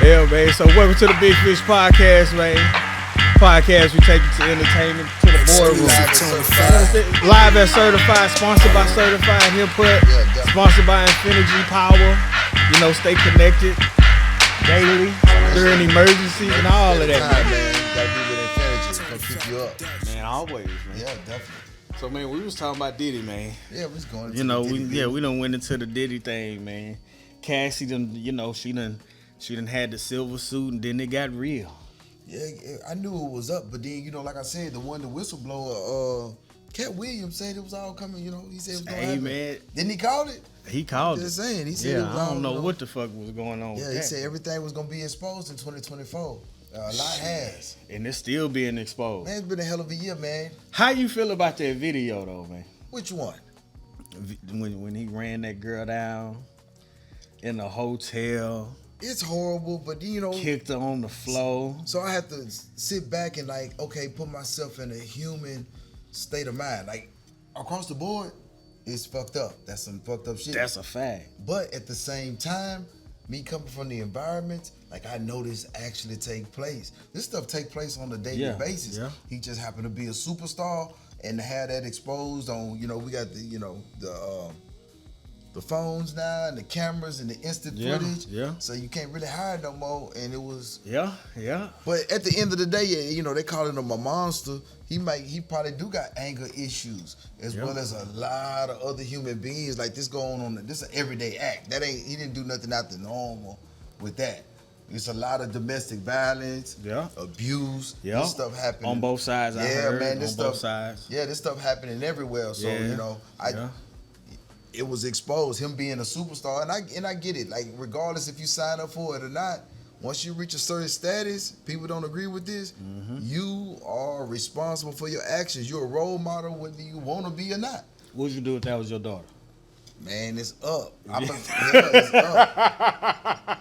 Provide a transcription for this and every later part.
Yeah, man. So welcome to the Big Fish Podcast, man. Podcast we take you to entertainment, to the boardroom. Live at Certified, sponsored by Certified Input, sponsored by Infinity Power. You know, stay connected daily during emergencies and all of that, man. You gotta be with Infinity. It's gonna keep you up. Man, always, man. Yeah, definitely. So, man, we was talking about Diddy, man. Yeah, we was going. You know, we done went into the Diddy thing, man. Cassie done, you know, she done had the silver suit, and then it got real. Yeah, I knew it was up, but then, you know, like I said, the whistleblower, Cat Williams said it was all coming. You know, he said it was going to happen. Man. Didn't he call it? He called Just it. saying. He said it was I don't know what the fuck was going on. Yeah, he said everything was going to be exposed in 2024. A lot has. And it's still being exposed. Man, it's been a hell of a year, man. How you feel about that video, though, man? Which one? When he ran that girl down in the hotel. It's horrible, but you know, kicked her on the floor. So I have to sit back and like, okay, put myself in a human state of mind. Like across the board, it's fucked up. That's some fucked up shit. That's a fact. But at the same time, me coming from the environment, like I know this actually take place. This stuff take place on a daily basis. Yeah. He just happened to be a superstar and to have that exposed on, you know, we got the, you know, the phones now and the cameras and the instant footage. Yeah. So you can't really hide no more. And it was. Yeah. But at the end of the day, you know, they calling him a monster. He probably do got anger issues as well as a lot of other human beings. Like this going on. This is an everyday act. He didn't do nothing out the normal with that. It's a lot of domestic violence, abuse. This stuff happening on both sides. I heard, man, this stuff. Both sides. Yeah, this stuff happening everywhere. So you know, it was exposed, him being a superstar, and I get it. Like regardless if you sign up for it or not, once you reach a certain status, people don't agree with this. You are responsible for your actions. You're a role model, whether you want to be or not. What would you do if that was your daughter? Man, it's up. It's up.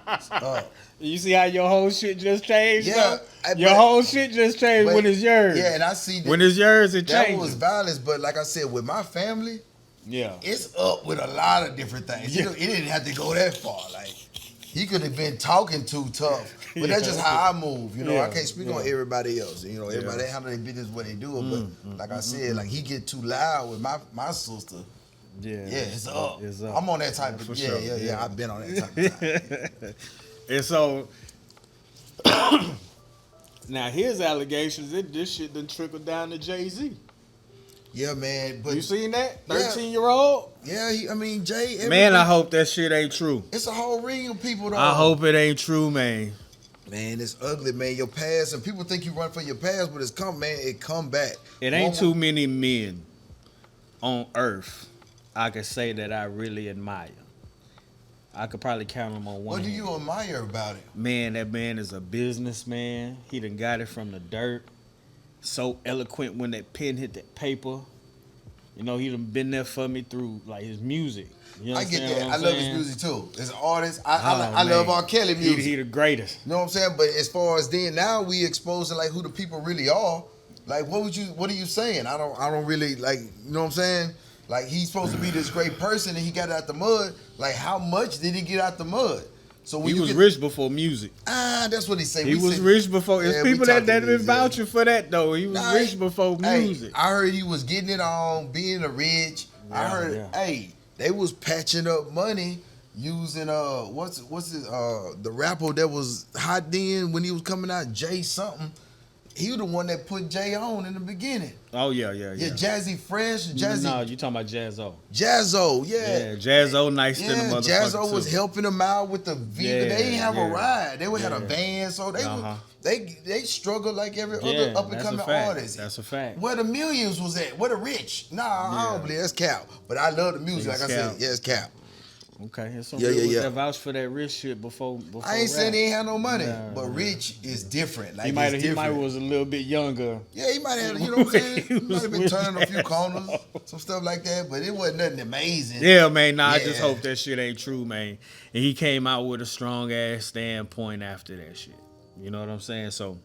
It's up. You see how your whole shit just changed? Yeah, your whole shit just changed when it's yours. Yeah, and I see that when it's yours, it changes. That was violence, but like I said, with my family. Yeah, it's up with a lot of different things. Yeah. It didn't have to go that far. Like he could have been talking too tough, but that's just how I move. You know, I can't speak on everybody else. You know, everybody handle their business what they do. But like I said, like he get too loud with my sister. Yeah, it's up. It's up. I'm on that type of sure. Yeah. I've been on that type of time. And so now his allegations, this shit done trickled down to Jay-Z. Yeah, man. But you seen that 13-year-old? Yeah, Jay. Man, I hope that shit ain't true. It's a whole ring of people, though. I hope it ain't true, man. Man, it's ugly, man. Your past, and people think you run for your past, but it come back. It ain't too many men on earth I could say that I really admire. I could probably count them on one What do hand. you admire about it? Man, that man is a businessman. He done got it from the dirt. So eloquent when that pen hit that paper. You know, he done been there for me through like his music. You I get that. I love his music too. As an artist, I love R. Kelly music. He the greatest. You know what I'm saying? But as far as then, now we exposing like who the people really are. Like what are you saying? I don't really like, you know what I'm saying? Like he's supposed to be this great person and he got out the mud. Like how much did he get out the mud? So when he was rich before music. That's what he said. He was rich before. It's people that been vouching for that though. He was rich before music. I heard he was getting it on, being a rich. I heard, they was patching up money using what's his the rapper that was hot then when he was coming out, Jay something. He was the one that put Jay on in the beginning. Oh, yeah. Jazzy Fresh. Jazzy. No, you talking about Jazzo. Jazzo, yeah. Yeah, Jazzo nice to the motherfucker Jazzo was helping him out with the vehicle. They didn't have a ride. They had a van, so they struggled like every other up-and-coming artist. That's a fact. Where the millions was at? Where the rich? Nah, I don't believe that's cap. But I love the music. Like I said, it's cap. Okay, there's some people that vouch for that rich shit before I ain't saying he ain't had no money, but rich is different. Like he might was a little bit younger. Yeah, he might have, you know what I'm saying? He might have been turning a few corners, some stuff like that, but it wasn't nothing amazing. Yeah, man, I just hope that shit ain't true, man. And he came out with a strong ass standpoint after that shit. You know what I'm saying? So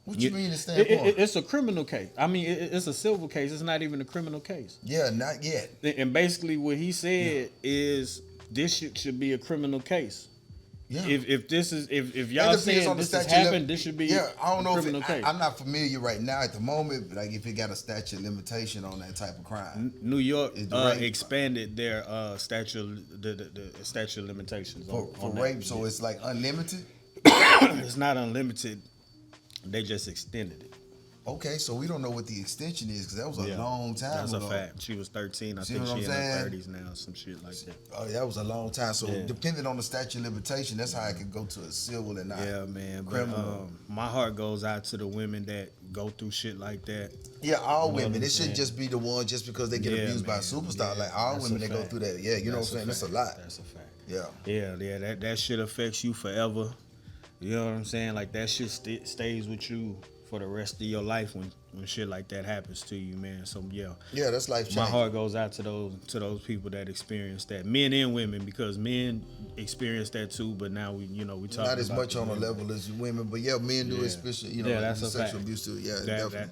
what you mean a standpoint? It's a criminal case. I mean, it's a civil case. It's not even a criminal case. Yeah, not yet. And basically what he said is this shit should be a criminal case. If this is if y'all saying this has happened, this should be I don't know criminal case. I'm not familiar right now at the moment, like if it got a statute of limitation on that type of crime. New York expanded their statute of limitations for rape, so it's like unlimited. It's not unlimited. They just extended it. Okay, so we don't know what the extension is because that was a long time ago. That's a fact. She was 13. I think she's in her 30s now, some shit like that. Oh, that was a long time. So depending on the statute of limitation, that's how I could go to a civil and not criminal. But, my heart goes out to the women that go through shit like that. Yeah, all women. It shouldn't just be the one just because they get abused by a superstar. Like all women that go through that. Yeah, you know what I'm saying? That's a lot. That's a fact. Yeah. That shit affects you forever. You know what I'm saying? Like that shit stays with you for the rest of your life when shit like that happens to you, man. So that's life changing. My heart goes out to those people that experience that, men and women, because men experience that too. But now we talk not as much on a level as women, but men do, especially that's a sexual fact. abuse too.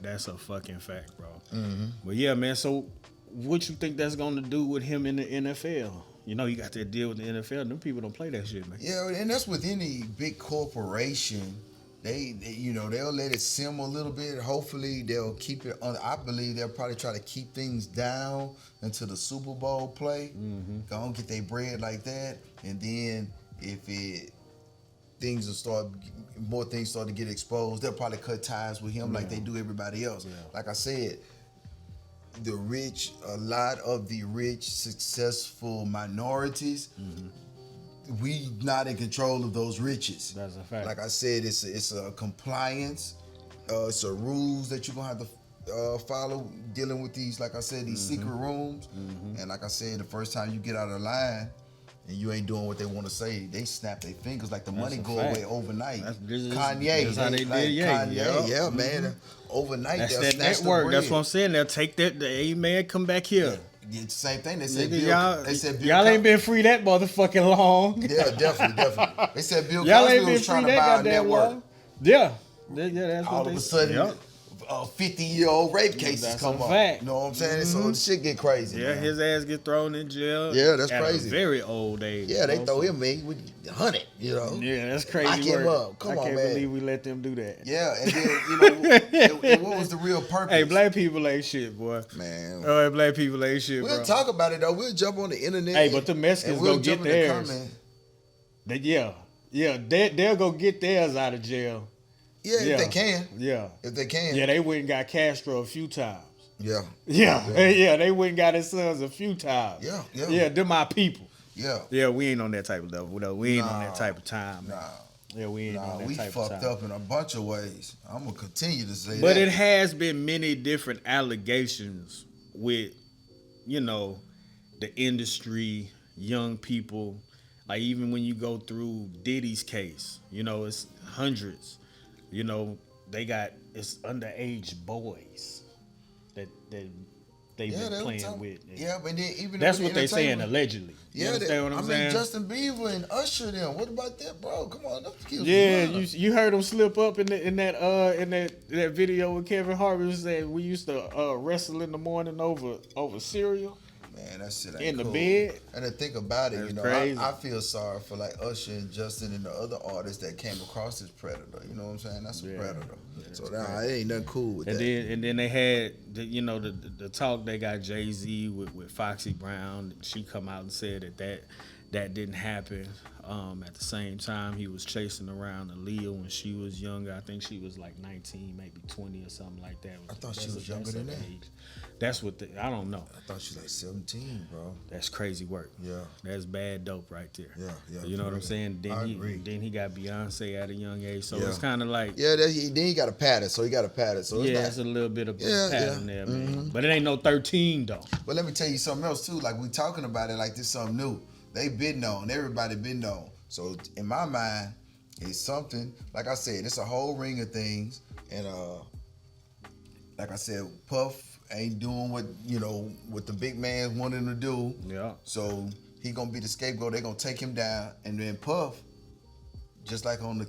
That's a fucking fact, bro. Mm-hmm. But man. So what you think that's gonna do with him in the NFL? You got to deal with the NFL. Them people don't play that shit, man. Yeah, and that's with any big corporation. They'll let it simmer a little bit. Hopefully, they'll keep it on. I believe they'll probably try to keep things down until the Super Bowl play. Mm-hmm. Go and get their bread like that, and then if more things start to get exposed, they'll probably cut ties with him like they do everybody else. Yeah. Like I said, a lot of the rich, successful minorities. Mm-hmm. We not in control of those riches. That's a fact. Like I said, it's a compliance. It's a rules that you're gonna have to follow dealing with these. Like I said, these secret rooms. Mm-hmm. And like I said, the first time you get out of the line and you ain't doing what they want to say, they snap their fingers like the money go away overnight. Kanye, that's how they did. Kanye, man. Overnight, that's they'll that snatch network. The bread. That's what I'm saying. They'll take that. Amen. Come back here. Yeah, same thing. They said y'all ain't been free that motherfucking long. Yeah, definitely. They said Bill Cosby was trying to buy a network. Yeah, that's all of a sudden, 50-year-old rape cases come up. You know what I'm saying? So the shit get crazy. Yeah, man. His ass get thrown in jail. Yeah, that's crazy. At a very old age. Yeah, they throw him in with 100. Yeah, that's crazy. Lock him up. Come on, man. I can't believe we let them do that. Yeah, and then and what was the real purpose? Hey, black people ain't shit, boy. Man. Oh, black people ain't shit. We'll talk about it though. We'll jump on the internet. Hey, but the Mexicans go get theirs. They'll go get theirs out of jail. Yeah, if they can. Yeah. If they can. Yeah, they went and got Castro a few times. Yeah. They went and got his sons a few times. Yeah, they're my people. Yeah, we ain't on that type of level. No, we ain't on that type of time. Nah. Yeah, we ain't on that type of time. We fucked up in a bunch of ways. I'm going to continue to say that. But it has been many different allegations with, the industry, young people. Like even when you go through Diddy's case, it's hundreds. It's underage boys that they've been playing with. Yeah, but then even that's what they saying allegedly. You understand what I'm saying? Justin Bieber and Usher them. What about that, bro? Come on, those kids. Yeah, you heard them slip up in that video with Kevin Hart was saying we used to wrestle in the morning over cereal. Man, that shit ain't in the cool. bed. And to think about it, crazy. I feel sorry for like Usher and Justin and the other artists that came across this predator. You know what I'm saying? That's a predator. Yeah, so it ain't nothing cool with that. And then they had the talk. They got Jay-Z with Foxy Brown. She come out and said that didn't happen. At the same time, he was chasing around Aaliyah when she was younger. I think she was like 19, maybe 20 or something like that. I thought she was younger than that. That's what I don't know. I thought she was like 17, bro. That's crazy work. Yeah. That's bad dope right there. Yeah. You know what I'm saying? Then he got Beyonce at a young age. So it's kind of like... Yeah, then he got a pattern. So it's a little bit of pattern there, man. Mm-hmm. But it ain't no 13, though. But let me tell you something else, too. Like, we talking about it like this something new. They been known. Everybody been known. So, in my mind, it's something... Like I said, it's a whole ring of things. And, like I said, Puff ain't doing what the big man wanted him to do. Yeah. So he gonna be the scapegoat. They gonna take him down, and then Puff, just like on the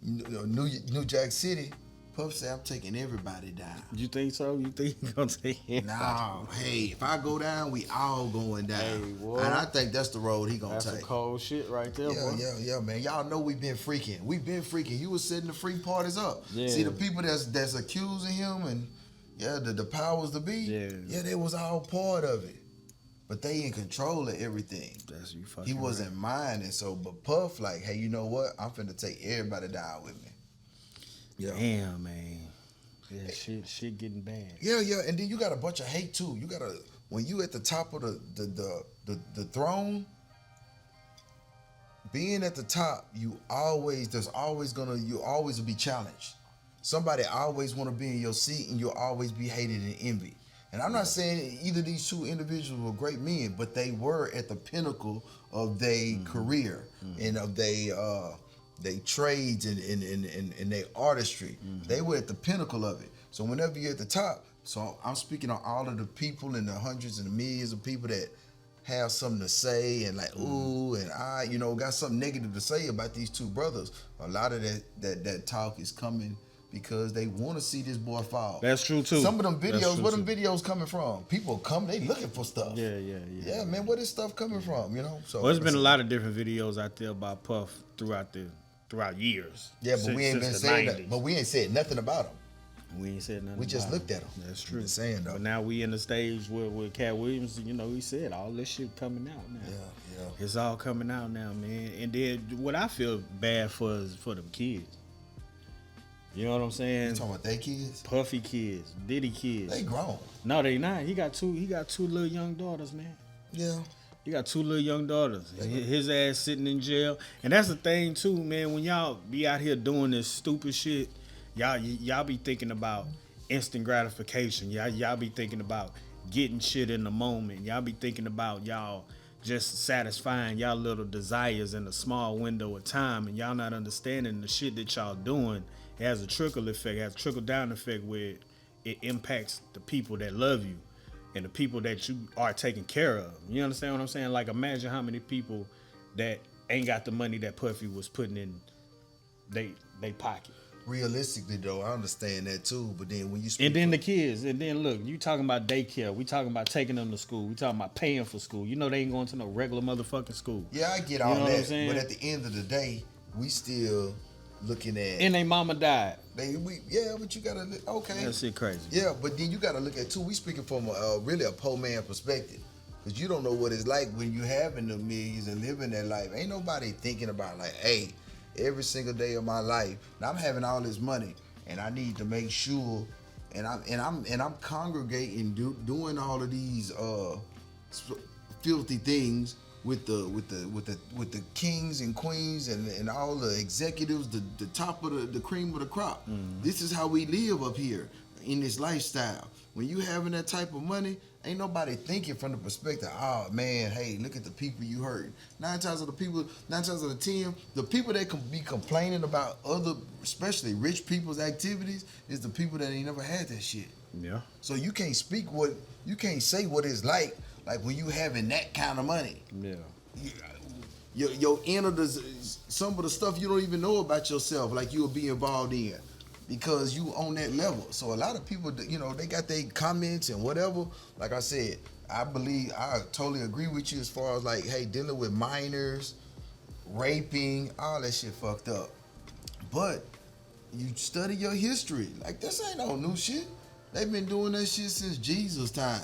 New Jack City, Puff said, I'm taking everybody down. You think so? You think he gonna take it? No, hey, if I go down, we all going down. Hey, and I think that's the road he gonna take. That's some cold shit right there, boy. Yeah, man. Y'all know we been freaking. You was setting the free parties up. Yeah. See, the people that's accusing him and the powers to be, they was all part of it. But they in control of everything. That's you fucking He wasn't minding. So, but Puff like, hey, you know what? I'm finna take everybody down with me. Yeah. Damn, man. Yeah, shit getting bad. Yeah, and then you got a bunch of hate too. You gotta when you at the top of the throne, being at the top, you always will be challenged. Somebody always want to be in your seat, and you'll always be hated and envied. And I'm not saying either of these two individuals were great men, but they were at the pinnacle of their career and of they trades and their artistry. They were at the pinnacle of it. So whenever you're at the top, so I'm speaking on all of the people and the hundreds and the millions of people that have something to say and like, ooh, and I, got something negative to say about these two brothers. A lot of that talk is coming because they want to see this boy fall. That's true too. Some of them videos, where them videos coming from? People come, they looking for stuff. Yeah, man, where this stuff coming from? So there's been a lot of different videos out there about Puff throughout years. Yeah, but we ain't been saying that. But we ain't said nothing about him. We ain't said nothing. We just looked at him. That's true. Saying though. But now we in the stage with Cat Williams. He said all this shit coming out now. Yeah. It's all coming out now, man. And then what I feel bad for is for them kids. You know what I'm saying? You talking about they kids? Puffy kids, Diddy kids. They grown. No, they not. He got two little young daughters, man. Yeah. He got two little young daughters. His ass sitting in jail. And that's the thing too, man. When y'all be out here doing this stupid shit, y'all be thinking about instant gratification. Y'all be thinking about getting shit in the moment. Y'all be thinking about y'all just satisfying y'all little desires in a small window of time, and y'all not understanding the shit that y'all doing. It has a trickle effect, has a trickle down effect where it impacts the people that love you and the people that you are taking care of. You understand what I'm saying? Like, imagine how many people that ain't got the money that Puffy was putting in they pocket. Realistically though, I understand that too, but then when you speak, and then the kids, and then look, you talking about daycare, we talking about taking them to school, we talking about paying for school. They ain't going to no regular motherfucking school. Yeah, I get all that, but at the end of the day, we still looking at. And they mama died. But you gotta okay. That shit crazy. Yeah, but then you gotta look at too. We speaking from really a poor man perspective, because you don't know what it's like when you having the millions and living that life. Ain't nobody thinking about like, hey, every single day of my life, now I'm having all this money, and I need to make sure, and I'm congregating, doing all of these filthy things with the kings and queens and all the executives, the top of the cream of the crop. This is how we live up here in this lifestyle. When you having that type of money, ain't nobody thinking from the perspective, oh man, hey, look at the people you hurt. 9 times out of the 10, the people that can be complaining about other, especially rich people's activities, is the people that ain't never had that shit. Yeah. So you can't say what it's like when you having that kind of money. Yeah. Your inner, some of the stuff you don't even know about yourself, like you'll be involved in, because you on that level. So a lot of people, they got their comments and whatever. Like I said, I totally agree with you as far as like, hey, dealing with minors, raping, all that shit fucked up. But you study your history. Like, this ain't no new shit. They've been doing that shit since Jesus' time.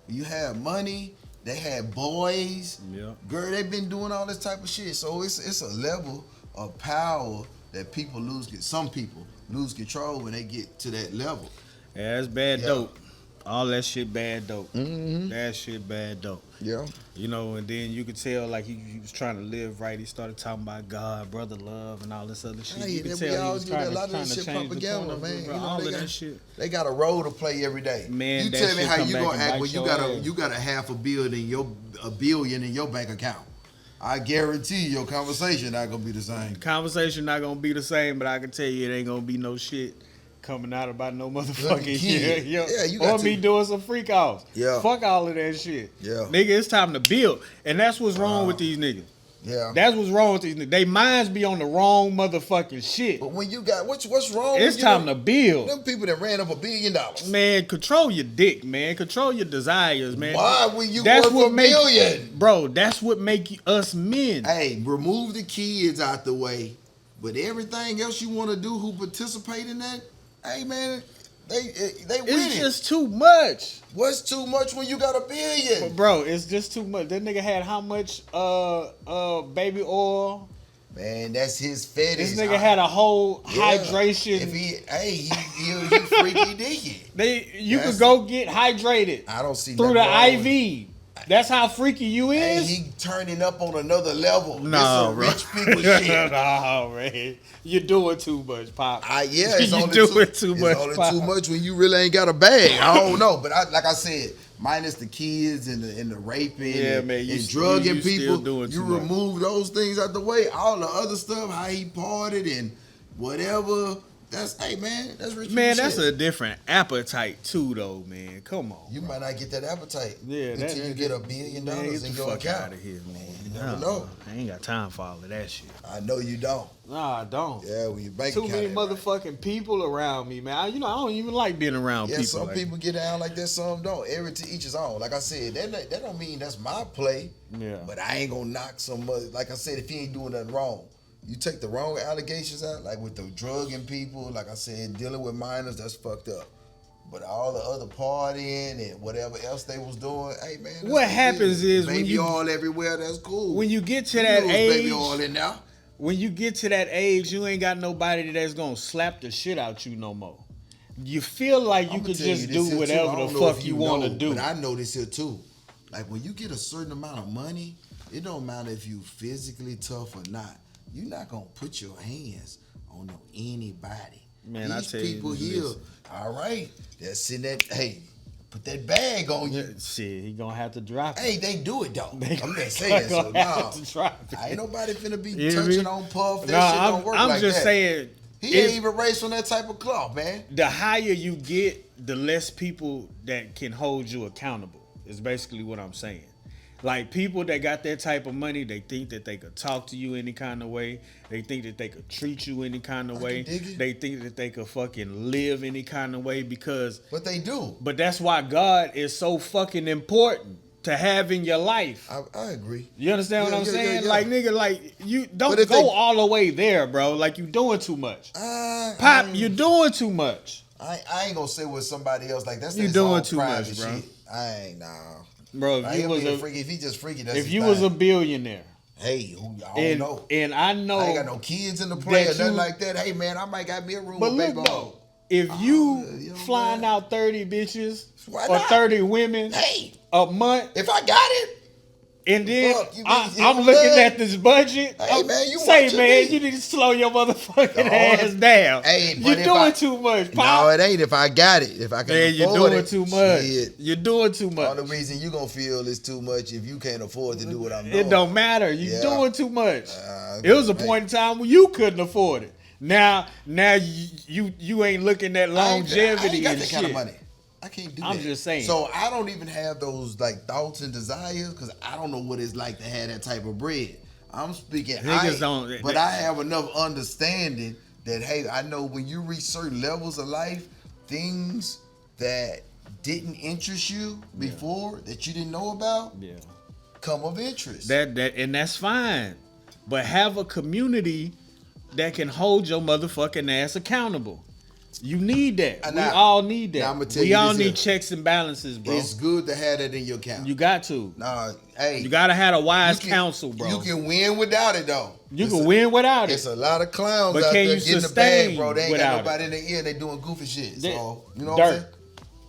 You have money, they had boys. Yeah. Girl, they've been doing all this type of shit. So it's a level of power that some people lose control when they get to that level. Yeah, that's bad dope. All that shit bad dope. Mm-hmm. That shit bad dope. Yeah. And then you could tell like he was trying to live right. He started talking about God, brother love, and all this other shit. You could tell he was trying to change propaganda, man. All of that shit. They got a role to play every day. Man, you tell me how you gonna act when you got a $500 million in your bank account. I guarantee your conversation not gonna be the same. Conversation not gonna be the same, but I can tell you it ain't gonna be no shit coming out about no motherfucking kid. You got me doing some freak offs. Yeah. Fuck all of that shit. Yeah. Nigga, it's time to build. And that's what's wrong with these niggas. Yeah. That's what's wrong with these niggas. They minds be on the wrong motherfucking shit. But when you got what's wrong? It's time to build. Them people that ran up $1 billion. Man, control your dick, man. Control your desires, man. Why when you worth $1 billion? Bro, that's what make us men. Hey, remove the kids out the way. But everything else you want to do who participate in that, hey man, they win. It's just too much. What's too much when you got $1 billion? But bro, it's just too much. That nigga had how much baby oil? Man, that's his fetish. This nigga had a whole hydration. If he freaky dicky. You could go get hydrated. I don't see through the IV. That's how freaky you is. Hey, he turning up on another level. No, this rich people shit. No, man, you're doing too much, Pop. It's you only doing too much. It's only Pop. too much when you really ain't got a bag. I don't know, but like I said, minus the kids and the raping and drugging people, you remove those things out the way. All the other stuff, how he partied and whatever. That's that's rich. Man, that's a different appetite too, though, man. Come on. You might not get that appetite. Yeah, until you get $1 billion in your account. Out of here, man. You never know. I ain't got time for all of that shit. I know you don't. Nah, I don't. Yeah, when you bank too many motherfucking people around me, man. I don't even like being around people. Yeah, some people get down like that, some don't. Every to each his own. Like I said, that don't mean that's my play. Yeah. But I ain't gonna knock somebody. Like I said, if he ain't doing nothing wrong. You take the wrong allegations out, like with the drugging people, like I said, dealing with minors, that's fucked up. But all the other partying and whatever else they was doing, hey man. What happens is baby when you all everywhere, that's cool. When you get to that age, baby all in there. When you get to that age, you ain't got nobody that's gonna slap the shit out you no more. You feel like you could just do whatever the fuck you want to do. But I know this here too. Like when you get a certain amount of money, it don't matter if you physically tough or not. You're not gonna put your hands on anybody. Man, these people here, all right, they're sitting that. Hey, put that bag on you. Shit, he gonna have to drop it. Hey, they do it though. I'm just saying. So ain't nobody finna be touching on Puff. That shit don't work like that. I'm just saying. He ain't even raised from that type of cloth, man. The higher you get, the less people that can hold you accountable. Is basically what I'm saying. Like people that got that type of money, they think that they could talk to you any kind of way. They think that they could treat you any kind of way. They think that they could fucking live any kind of way because. But they do. But that's why God is so fucking important to have in your life. I agree. You understand what I'm saying? Yeah. Like nigga, like you don't go all the way there, bro. Like you doing too much. Pop, you're doing too much. I ain't gonna say with somebody else like that's. You doing too much, bro. Shit. I ain't Bro, if he just freaky, that's if you was a billionaire, hey, I don't know. And I know I ain't got no kids in the play or nothing like that. Hey man, I might got me a room with baby on. If you flying out 30 bitches or 30 women a month, if I got it. And then I'm looking at this budget. Hey man, you need to slow your motherfucking ass down. Hey, you're doing too much, Pop. No, it ain't. If I got it, if I can afford it, you're doing too much. You're doing too much. All the reason you gonna feel is too much if you can't afford to do what I'm doing. It don't matter. You're doing too much. It was a point in time when you couldn't afford it. Now you ain't looking at longevity I ain't got and that shit. kind of money. I can't do that. I'm just saying. So I don't even have those like thoughts and desires because I don't know what it's like to have that type of bread. I'm speaking, but I have enough understanding that hey, I know when you reach certain levels of life, things that didn't interest you before that you didn't know about, come of interest. And that's fine, but have a community that can hold your motherfucking ass accountable. You need that. We all need that. We all need checks and balances, bro. It's good to have that in your account. You got to. Hey, you gotta have a wise counsel, bro. You can win without it, though. You can win without it. It's a lot of clowns out there getting the bag, bro. They ain't got nobody in their ear. They doing goofy shit. So you know what I'm saying?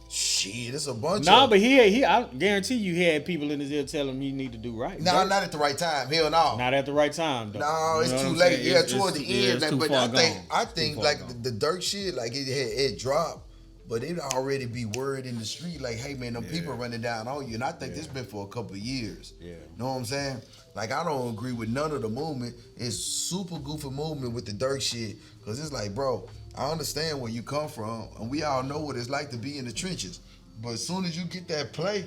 Shit, it's a bunch. But I guarantee you, he had people in his ear telling him he need to do right. No, not at the right time. Hell no. Not at the right time, though. No, it's too late. Yeah, toward the end. But I think like the Dirk shit, like it dropped, but it already be word in the street, like, hey man, them people running down on you. And I think this been for a couple of years. Yeah. Know what I'm saying? Like I don't agree with none of the movement. It's super goofy movement with the Dirk shit, cause it's like, bro, I understand where you come from, and we all know what it's like to be in the trenches. But as soon as you get that play,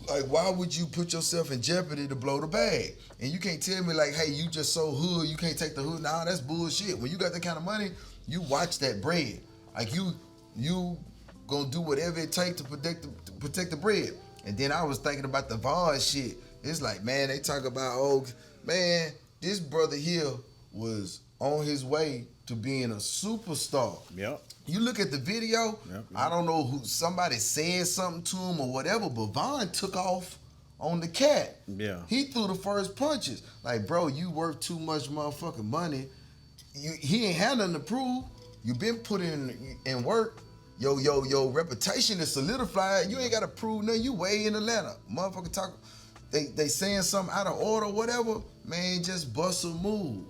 Like, why would you put yourself in jeopardy to blow the bag? And you can't tell me like, hey, you just so hood, you can't take the hood. Nah, that's bullshit. When you got that kind of money, you watch that bread. Like you gonna do whatever it takes to protect the bread. And then I was thinking about the Vaughn shit. It's like, man, they talk about, oh, man, this brother here was on his way to being a superstar. Yep. You look at the video, yep. I don't know who, somebody said something to him or whatever, but Vaughn took off on the cat. Yeah. He threw the first punches. Like, bro, you worth too much motherfucking money. He ain't had nothing to prove. You been put in work. Your reputation is solidified. You ain't got to prove nothing. You way in Atlanta. Motherfucker talk, they saying something out of order or whatever. Man, just bust a move.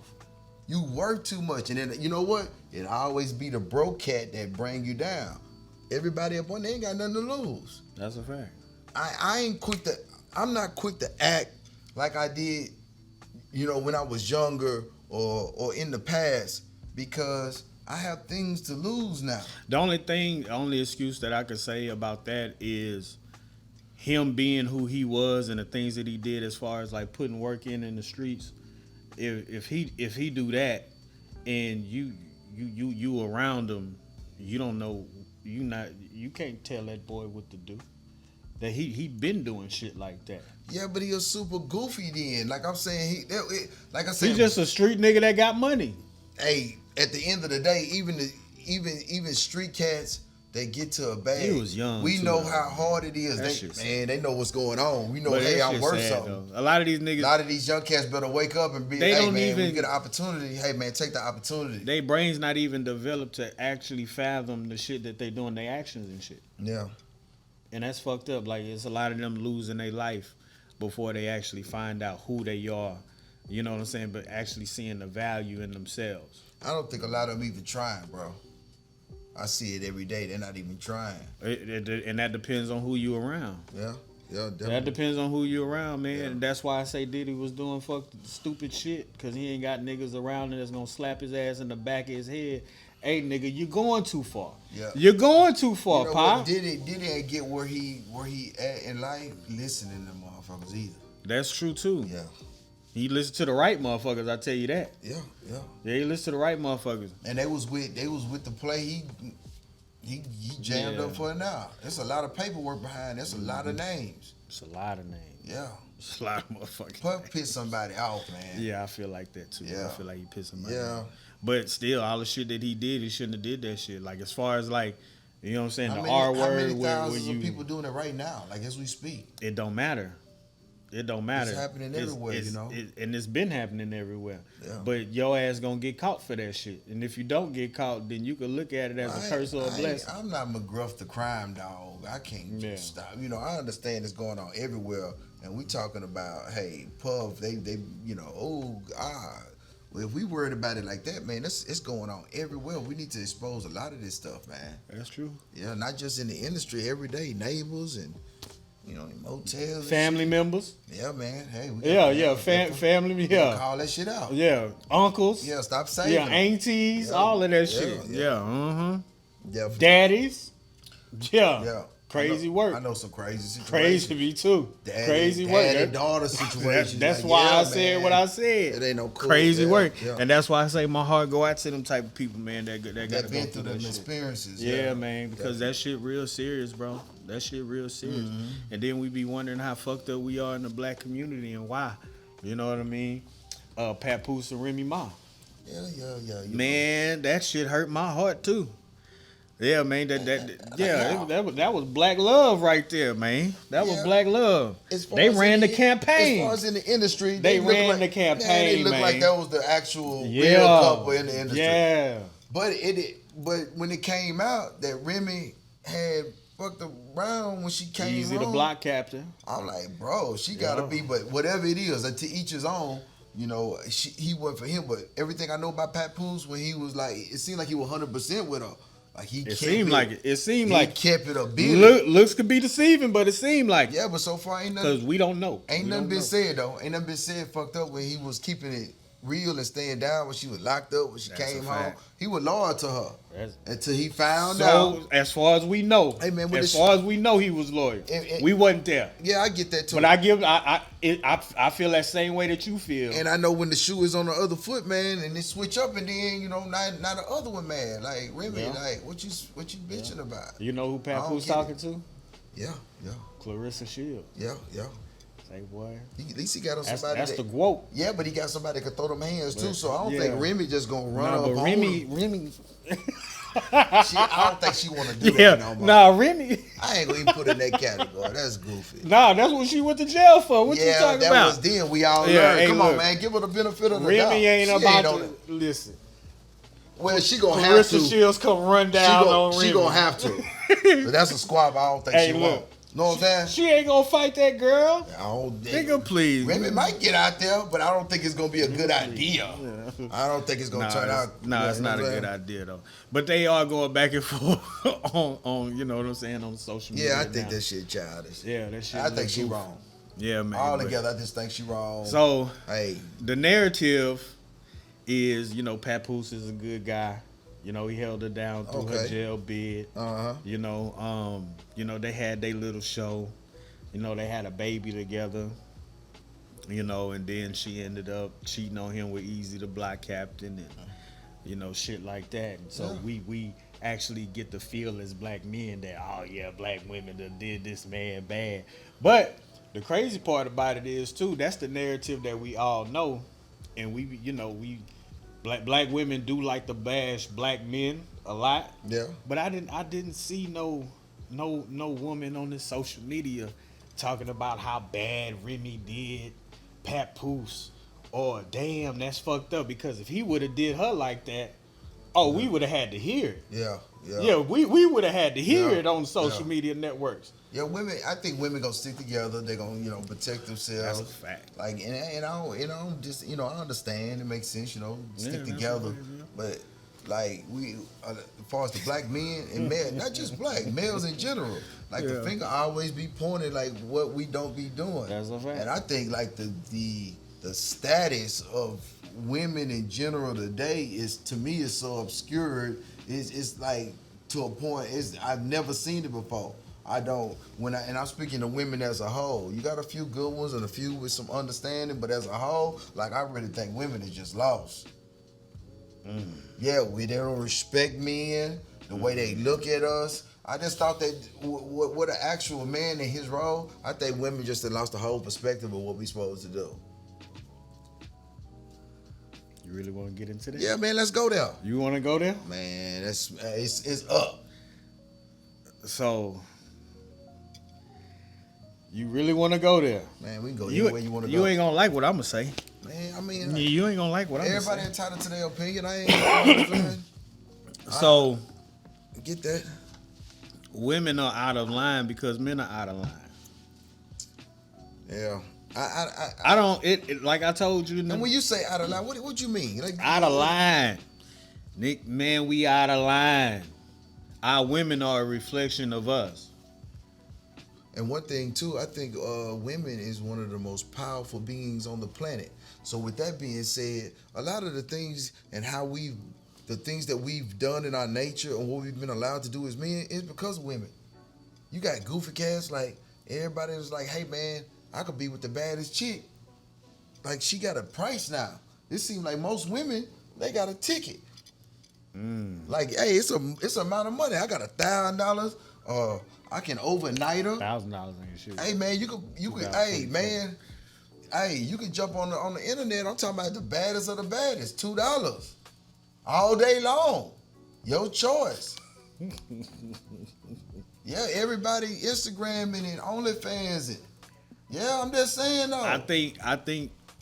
You work too much. And then, you know what? It always be the broke cat that bring you down. Everybody up on there ain't got nothing to lose. That's a fact. I'm not quick to act like I did, when I was younger or in the past, because I have things to lose now. The only excuse that I could say about that is him being who he was and the things that he did as far as like putting work in the streets. If he do that and you around him, you don't know, you can't tell that boy what to do. That he been doing shit like that. Yeah, but he was super goofy then. Like I'm saying, he's just a street nigga that got money. Hey, at the end of the day, even street cats, they get to a bag. He was young. We know how hard it is. They know what's going on. We know, hey, I'm worth something. Though. A lot of these young cats better wake up and be, hey, man, when you get an opportunity, hey, man, take the opportunity. They brains not even developed to actually fathom the shit that they doing, their actions and shit. Yeah. And that's fucked up. Like, it's a lot of them losing their life before they actually find out who they are. You know what I'm saying? But actually seeing the value in themselves. I don't think a lot of them even trying, bro. I see it every day. They're not even trying. And that depends on who you around. Yeah, definitely. That depends on who you around, man. Yeah. And that's why I say Diddy was doing stupid shit, because he ain't got niggas around him that's going to slap his ass in the back of his head. Hey, nigga, you're going too far. Yeah. You're going too far, Pop. Diddy ain't get where he at in life listening to motherfuckers either. That's true, too. Yeah. He listened to the right motherfuckers, I tell you that. Yeah. Yeah, he listened to the right motherfuckers. And they was with the play he jammed up for it now. There's a lot of paperwork behind. There's a lot of names. It's a lot of names. Yeah. It's a lot of motherfuckers. Puff pissed somebody off, man. Yeah, I feel like that too. Yeah. I feel like he pissed somebody off. But still, all the shit that he did, he shouldn't have did that shit. Like, as far as like, you know what I'm saying, R word. How many thousands of people doing it right now, like as we speak? It don't matter. It don't matter. It's happening everywhere, and it's been happening everywhere. Yeah. But your ass gonna get caught for that shit. And if you don't get caught, then you can look at it as a curse or a blessing. I'm not McGruff the crime dog. I can't just stop. I understand it's going on everywhere. And we talking about, hey, Puff, they oh, God. Well, if we worried about it like that, man, it's going on everywhere. We need to expose a lot of this stuff, man. That's true. Yeah, not just in the industry, every day, neighbors and in motels, family members. Yeah, man. Hey, family. Yeah, call that shit out. Yeah, uncles. Yeah, stop saying. Yeah, aunties. All of that shit. Yeah. Yeah. Daddies. Yeah. Yeah. Crazy work. I know some crazy situations. Crazy me too. Crazy work. Daddy daughter situations. That's why I said what I said. It ain't no cool. Crazy work. Yeah. And that's why I say my heart go out to them type of people, man. That got been through them experiences. Yeah, man. Because that shit real serious, bro. That shit real serious. Mm-hmm. And then we be wondering how fucked up we are in the black community and why. You know what I mean? Papoose and Remy Ma. Yeah. Man, that shit hurt my heart too. Yeah, man. That was black love right there, man. That was black love. They ran the campaign. As far as in the industry, they ran the campaign. They looked like that was the actual real couple in the industry. Yeah. But when it came out that Remy had fucked around when she came Easy the block captain. I'm like, bro, she gotta be. But whatever it is, to each his own. He went for him. But everything I know about Papoose, when he was like, it seemed like he was 100% with her. Like it seemed like he kept it a bit. Looks could be deceiving, but it seemed like but so far ain't nothing. Because we don't know. Ain't nothing been said though. Ain't nothing been said fucked up when he was keeping it real and staying down when she was locked up, when she came home. Fact. He was loyal to her until he found out. So, as far as we know, hey man, as far as we know, he was loyal. We wasn't there. Yeah, I get that too. But I feel that same way that you feel. And I know when the shoe is on the other foot, man, and they switch up, and then not the other one, man. Like Remy, like what you bitching about? You know who Papoose talking to? Yeah. Clarissa Shields. Yeah. Say, boy. At least he got on somebody. That's the quote. Yeah, but he got somebody that can throw them hands too. So I don't think Remy just gonna run up. But on Remy. I don't think she want to do that no more. Nah, Remy. I ain't gonna even put in that category. That's goofy. Nah, that's what she went to jail for. What you talking that about? was then. We all learned. Hey, Come on, man. Give her the benefit of the doubt. Remy ain't about to listen. Well, she gonna Clarissa have to. Shields come run down on Remy. She gonna have to. But that's a squab. I don't think she won't. Know what I'm saying? She ain't gonna fight that girl. Nigga, please. Remy might get out there, but I don't think it's gonna be a good idea. I don't think it's gonna turn out. No, it's not a good idea though. But they are going back and forth on you know what I'm saying, on social media. Yeah, I think that shit childish. Yeah, that shit. I think she wrong. Yeah, man. All together, I just think she wrong. So, hey, the narrative is, Papoose is a good guy. He held her down through her jail bid. They had their little show. They had a baby together. And then she ended up cheating on him with Easy the Block Captain and, shit like that. And so we actually get the feel as black men that, oh yeah, black women done did this man bad. But the crazy part about it is too, that's the narrative that we all know. And we Black women do like to bash black men a lot. Yeah. But I didn't see no woman on this social media talking about how bad Remy did Papoose, or damn, that's fucked up, because if he would have did her like that, we would have had to hear it. Yeah, we would have had to hear it on social media networks. Yeah, women. I think women gonna stick together. They're gonna, protect themselves. That's a fact. Like, and I just, I understand. It makes sense, stick together. But like as far as the black men and men, not just black males in general, like the finger always be pointed like what we don't be doing. That's a fact. And I think like the status of women in general today is, to me, is so obscured. It's like to a point. I've never seen it before. And I'm speaking to women as a whole. You got a few good ones and a few with some understanding, but as a whole, like, I really think women is just lost. Yeah, they don't respect men, the way they look at us. I just thought that what an actual man in his role, I think women just lost the whole perspective of what we supposed to do. You really want to get into that? Yeah, man, let's go there. You want to go there? Man, it's up. So, you really want to go there? Man, we can go anywhere you want to go. You ain't gonna like what I'm gonna say. Man, I mean, you ain't gonna like what I'm gonna say. Everybody entitled to their opinion. I ain't. So, get that. Women are out of line because men are out of line. Yeah. I don't. Like I told you. And when you say out of line, what you mean? Like, out of line, Nick. Man, we out of line. Our women are a reflection of us. And one thing too, I think women is one of the most powerful beings on the planet. So with that being said, a lot of the things and the things that we've done in our nature and what we've been allowed to do as men is because of women. You got goofy cats, like everybody was like, hey man, I could be with the baddest chick. Like, she got a price now. It seems like most women, they got a ticket. Like, hey, it's a amount of money. I got $1,000. I can overnight her. $1,000 ain't shit. Hey man, you could. Hey man, you can jump on the internet. I'm talking about the baddest of the baddest. $2 all day long. Your choice. Yeah, everybody Instagramming and OnlyFans it. Yeah, I'm just saying though. I think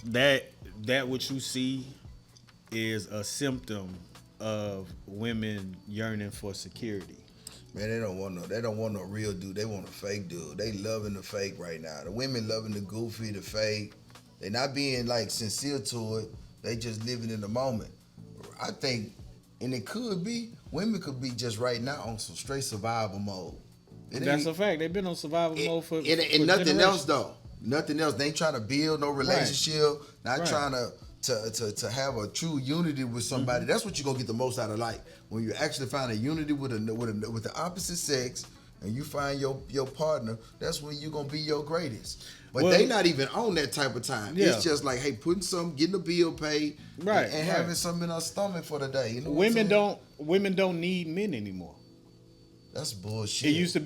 that what you see is a symptom of women yearning for security. Man, they don't want no real dude. They want a fake dude. They loving the fake right now. The women loving the goofy, the fake. They not being like sincere to it. They just living in the moment. I think, and it could be, women could be just right now on some straight survival mode. That's a fact. They've been on survival mode for nothing else though. Nothing else. They ain't trying to build no relationship. Not trying to to have a true unity with somebody, that's what you're gonna get the most out of life. When you actually find a unity with the opposite sex, and you find your partner, that's when you're gonna be your greatest. But they not even on that type of time. Yeah. It's just like, hey, getting the bill paid, and having something in our stomach for the day. You know, women don't need men anymore. That's bullshit. It used to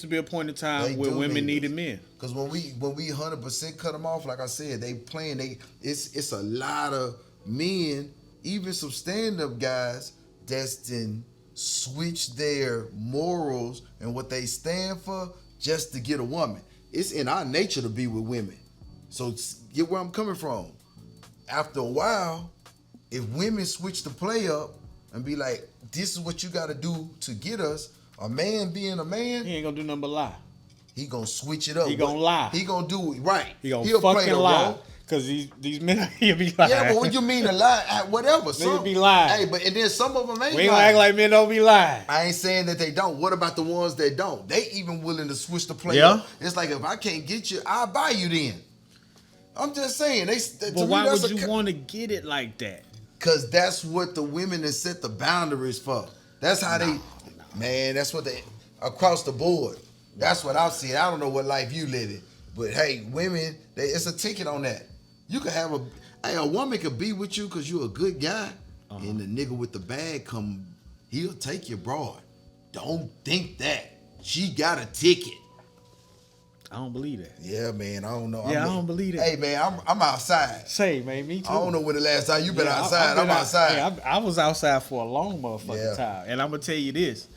be a point in time where women needed men. Because when we 100% cut them off, like I said, it's a lot of men, even some stand-up guys, that's switch their morals and what they stand for just to get a woman. It's in our nature to be with women. So get where I'm coming from. After a while, if women switch the play up and be like, this is what you got to do to get us, a man being a man, he ain't gonna do nothing but lie. He gonna switch it up. He gonna lie. He gonna do it right. He'll fucking lie. Cause these men, he'll be lying. Yeah, but what you mean to lie? Whatever. Niggas be lying. Hey, but and then some of them ain't. We ain't act like men don't be lying. I ain't saying that they don't. What about the ones that don't? They even willing to switch the play up. It's like, if I can't get you, I'll buy you then. I'm just saying. But why would you want to get it like that? Cause that's what the women that set the boundaries for. That's how man, that's what they, across the board. That's what I've seen. I don't know what life you living, but hey, women, it's a ticket on that. You could have a woman could be with you because you're a good guy, and the nigga with the bag he'll take your broad. Don't think that. She got a ticket. I don't believe that. Yeah, man, I don't know. Yeah, I don't believe that. Hey, man, I'm outside. Say, man, me too. I don't know when the last time you been outside. I'm outside. I was outside for a long motherfucking time, and I'm gonna tell you this: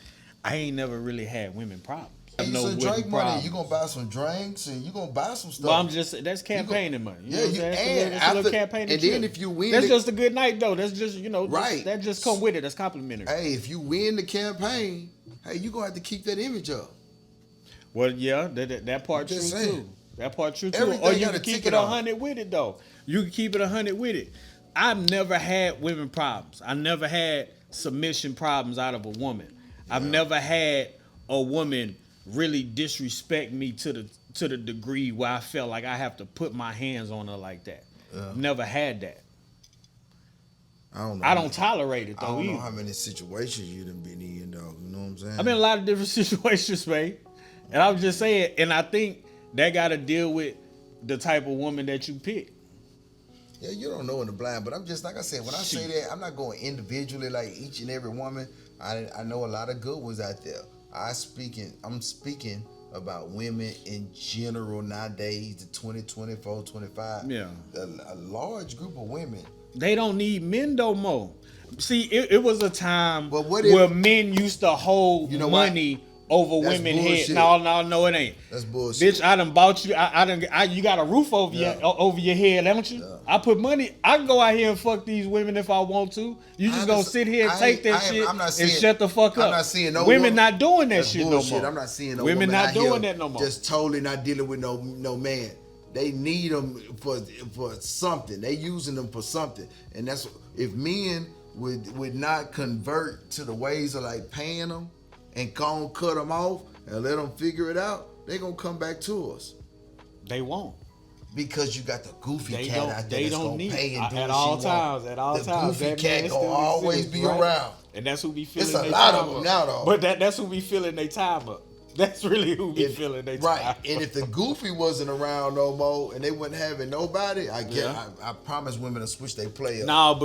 I ain't never really had women problems. Some drink money. You gonna buy some drinks and you gonna buy some stuff. Well, that's campaigning money. You know what I'm saying? That's a little campaigning. And then if you win, that's just a good night though. That's just right. That just come with it. That's complimentary. Hey, if you win the campaign, hey, you gonna have to keep that image up. Well, yeah, that part true too. That part true too. Or you can keep it 100 with it though. You can keep it 100 with it. I've never had women problems. I never had submission problems out of a woman. Yeah. I've never had a woman really disrespect me to the degree where I felt like I have to put my hands on her like that. Yeah. Never had that. I don't tolerate it though. I don't know how many situations you done been in though. You know what I'm saying? I've been in a lot of different situations, man. And I'm just saying, and I think that got to deal with the type of woman that you pick. Yeah, you don't know in the blind, but I'm just, like I said, when I say that, I'm not going individually like each and every woman. I know a lot of good ones out there. I'm speaking about women in general nowadays, the 2024, 25. Yeah. A large group of women. They don't need men no more. See, it was a time where men used to hold money over women head. No, it ain't. That's bullshit. Bitch, I done bought you. You got a roof over your head, don't you? Yeah. I put money. I can go out here and fuck these women if I want to. You just gonna sit here and take that shit and shut the fuck up. I'm not seeing no women not doing that shit bullshit. no more. I'm not seeing no women not doing that no more. Just totally not dealing with no man. They need them for something. They using them for something, and that's if men would not convert to the ways of like paying them and go and cut them off and let them figure it out, they gonna come back to us. They won't. Because you got the goofy cat out there that's gonna pay and do at all times. The goofy cat gonna always be around. And that's who be feeling it's a lot of them now though. But that's who be feeling their time up. That's really who be feeling their time up. And if the goofy wasn't around no more and they wasn't having nobody, I promise women to switch their play up. I'm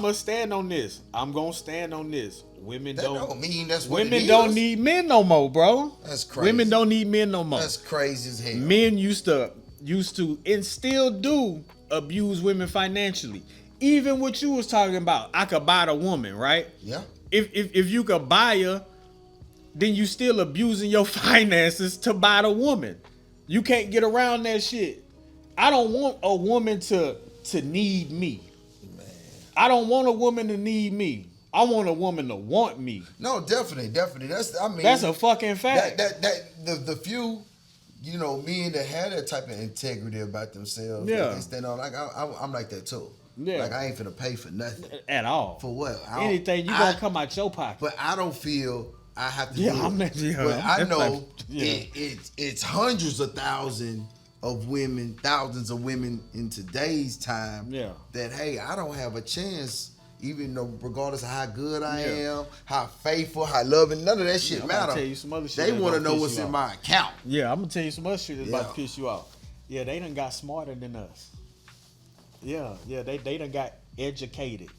gonna stand on this. I'm gonna stand on this. Women don't mean that's what women don't need men no more, bro. That's crazy. Women don't need men no more. That's crazy as hell. Men used to and still do abuse women financially. Even what you was talking about, I could buy the woman, right? Yeah. If you could buy her, then you still abusing your finances to buy the woman. You can't get around that shit. I don't want a woman to need me. Man. I don't want a woman to need me. I want a woman to want me. No, definitely. That's a fucking fact. The few, men that have that type of integrity about themselves. Yeah. They stand on, like I'm like that too. Yeah. Like I ain't finna pay for nothing at all. For what? Anything gonna come out your pocket. But I don't feel I have to. Yeah, do it. But I know it's hundreds of thousands of women, thousands of women in today's time. Yeah. That hey, I don't have a chance. Even though, regardless of how good I am, how faithful, how loving, none of that shit matter. Tell you some other shit they want to know what's in my account. Yeah, I'm gonna tell you some other shit that's about to piss you off. Yeah, they done got smarter than us. Yeah, they done got educated.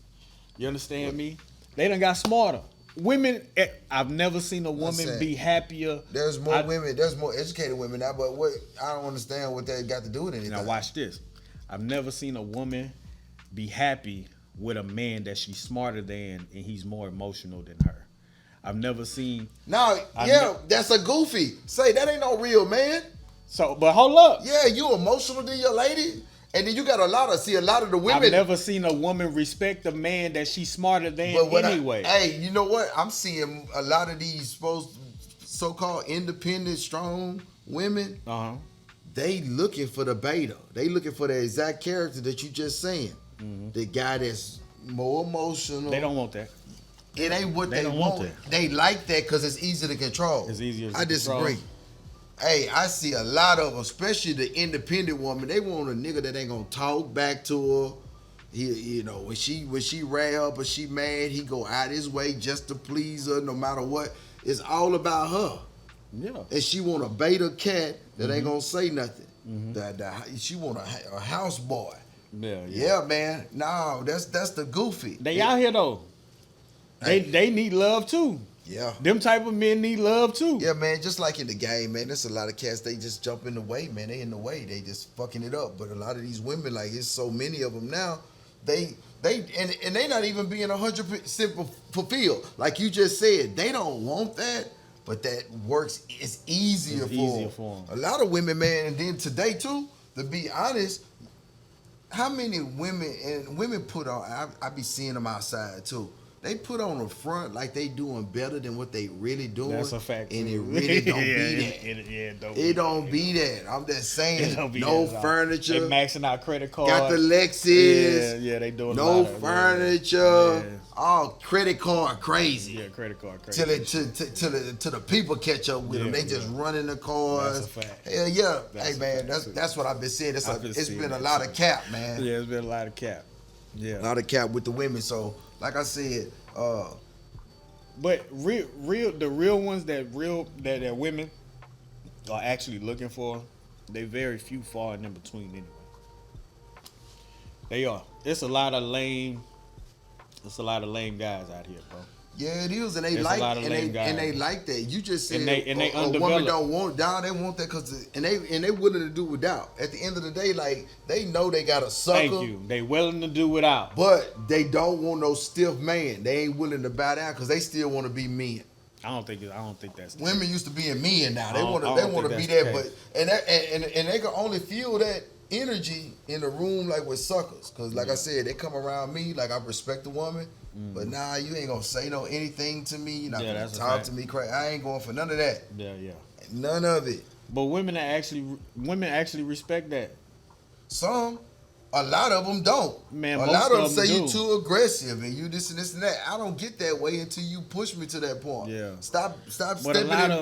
You understand me? They done got smarter. Women, I've never seen a woman be happier. There's more women, there's more educated women now, but what I don't understand what that got to do with anything. Now watch this. I've never seen a woman be happy with a man that she's smarter than and he's more emotional than her. I've never seen. No, that's a goofy. Say that ain't no real man. So, but hold up. Yeah, you emotional than your lady, and then you got a lot of the women. I've never seen a woman respect a man that she's smarter than anyway. Hey, you know what? I'm seeing a lot of these so-called independent, strong women. They looking for the beta. They looking for the exact character that you just saying. The guy that's more emotional. They don't want that. It ain't what they want. They like that because it's easy to control. It's easier to I disagree. Hey, I see a lot of them, especially the independent woman. They want a nigga that ain't gonna talk back to her. You know, when she rail up or she mad, he go out his way just to please her, no matter what. It's all about her. Yeah. And she want a beta cat that ain't gonna say nothing. She want a house boy. Yeah, man. No, that's the goofy. They out here though. They need love too. Yeah. Them type of men need love too. Yeah, man. Just like in the game, man. There's a lot of cats. They just jump in the way, man. They in the way. They just fucking it up. But a lot of these women, like it's so many of them now. They not even being 100% fulfilled. Like you just said, they don't want that. But that works. It's easier for them. A lot of women, man. And then today too, to be honest. How many women put on? I be seeing them outside too. They put on the front like they doing better than what they really doing. That's a fact. And it really don't be that. It don't be that. I'm just saying. No furniture. They maxing out credit cards. Got the Lexus. Yeah, they doing no furniture. Yeah. All credit card crazy. Yeah, credit card crazy. Till the people catch up with them. They just running the cars. That's a fact. Hell yeah. Hey man, that's what I've been saying. It's been a lot of cap, man. Yeah, it's been a lot of cap. Yeah. A lot of cap with the women. So like I said, but the real ones that women are actually looking for, they very few far and in between anyway. They are. It's a lot of lame guys out here, bro. Yeah, it is, and they like that. You just said a woman don't want down. They want that because they willing to do without. At the end of the day, like they know they got a sucker. Thank you. They willing to do without, but they don't want no stiff man. They ain't willing to bow down because they still want to be men. I don't think that's women used to be in men now. They want to be there, but and they can only feel that energy in the room like with suckers. Because like I said, they come around me like I respect the woman. But nah, you ain't gonna say anything to me. You're not gonna talk to me crazy. I ain't going for none of that. Yeah. None of it. But women actually respect that. A lot of them don't. Man, a lot of them say you too aggressive and you this and that. I don't get that way until you push me to that point. Yeah. Stop stepping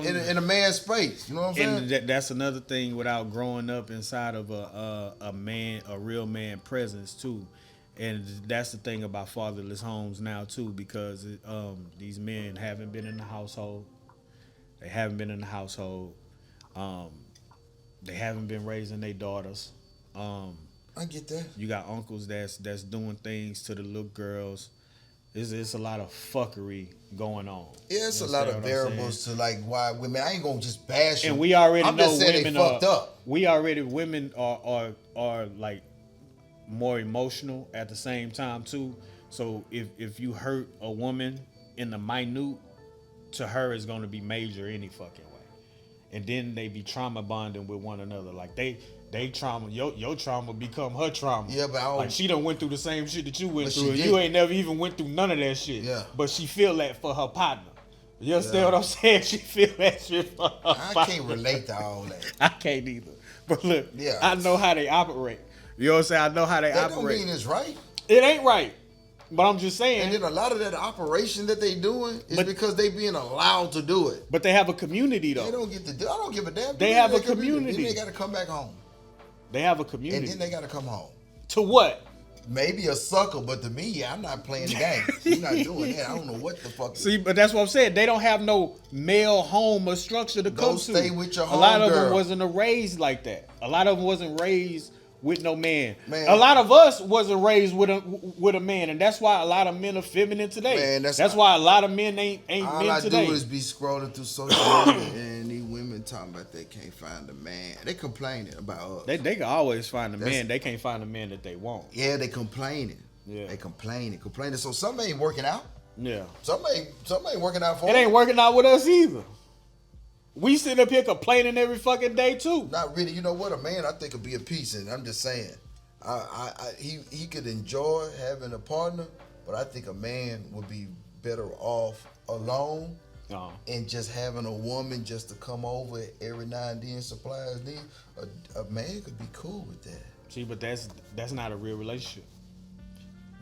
in a man's space. You know what I'm saying? And that's another thing without growing up inside of a real man presence too. And that's the thing about fatherless homes now too, because these men haven't been in the household. They haven't been in the household. They haven't been raising their daughters. I get that. You got uncles that's doing things to the little girls. It's a lot of fuckery going on. Yeah, it's a lot of variables to like why women. I ain't gonna just bash them. And we already I'm know just saying women they fucked up. Women are like more emotional at the same time too. So if you hurt a woman in the minute, to her it's gonna be major any fucking way. And then they be trauma bonding with one another. Like they trauma, your trauma become her trauma. Yeah, but like she done went through the same shit that you went through. And you ain't never even went through none of that shit. Yeah. But she feel that for her partner. You understand what I'm saying? She feel that shit for her partner. I can't relate to all that. I can't either. But look, I know how they operate. You know what I'm saying? I know how they operate. That don't mean it's right. It ain't right. But I'm just saying. And then a lot of that operation that they doing is because they being allowed to do it. But they have a community though. They don't get to do. I don't give a damn. They have a community. Then they got to come back home. They have a community. And then they gotta come home. To what? Maybe a sucker, but to me, I'm not playing the game. You're not doing that. I don't know what the fuck. See, but that's what I'm saying. They don't have no male home or structure to come to. Stay with your home. A lot of girl. them wasn't raised like that. A lot of them wasn't raised with no man. Man. A lot of us wasn't raised with a man, and that's why a lot of men are feminine today. Man, that's why a lot of men ain't men today. All I do is be scrolling through social media and these women talking about they can't find a man. They complaining about us. They can always find a man. They can't find a man that they want. Yeah, they complaining. Yeah, they complaining. So something ain't working out. Yeah, something ain't working out for them. It ain't working out with us either. We sit up here complaining every fucking day too. Not really. You know what? A man, I think, would be a piece, and I'm just saying, he could enjoy having a partner, but I think a man would be better off alone, and just having a woman just to come over every now and then, supply his needs. A man could be cool with that. See, but that's not a real relationship.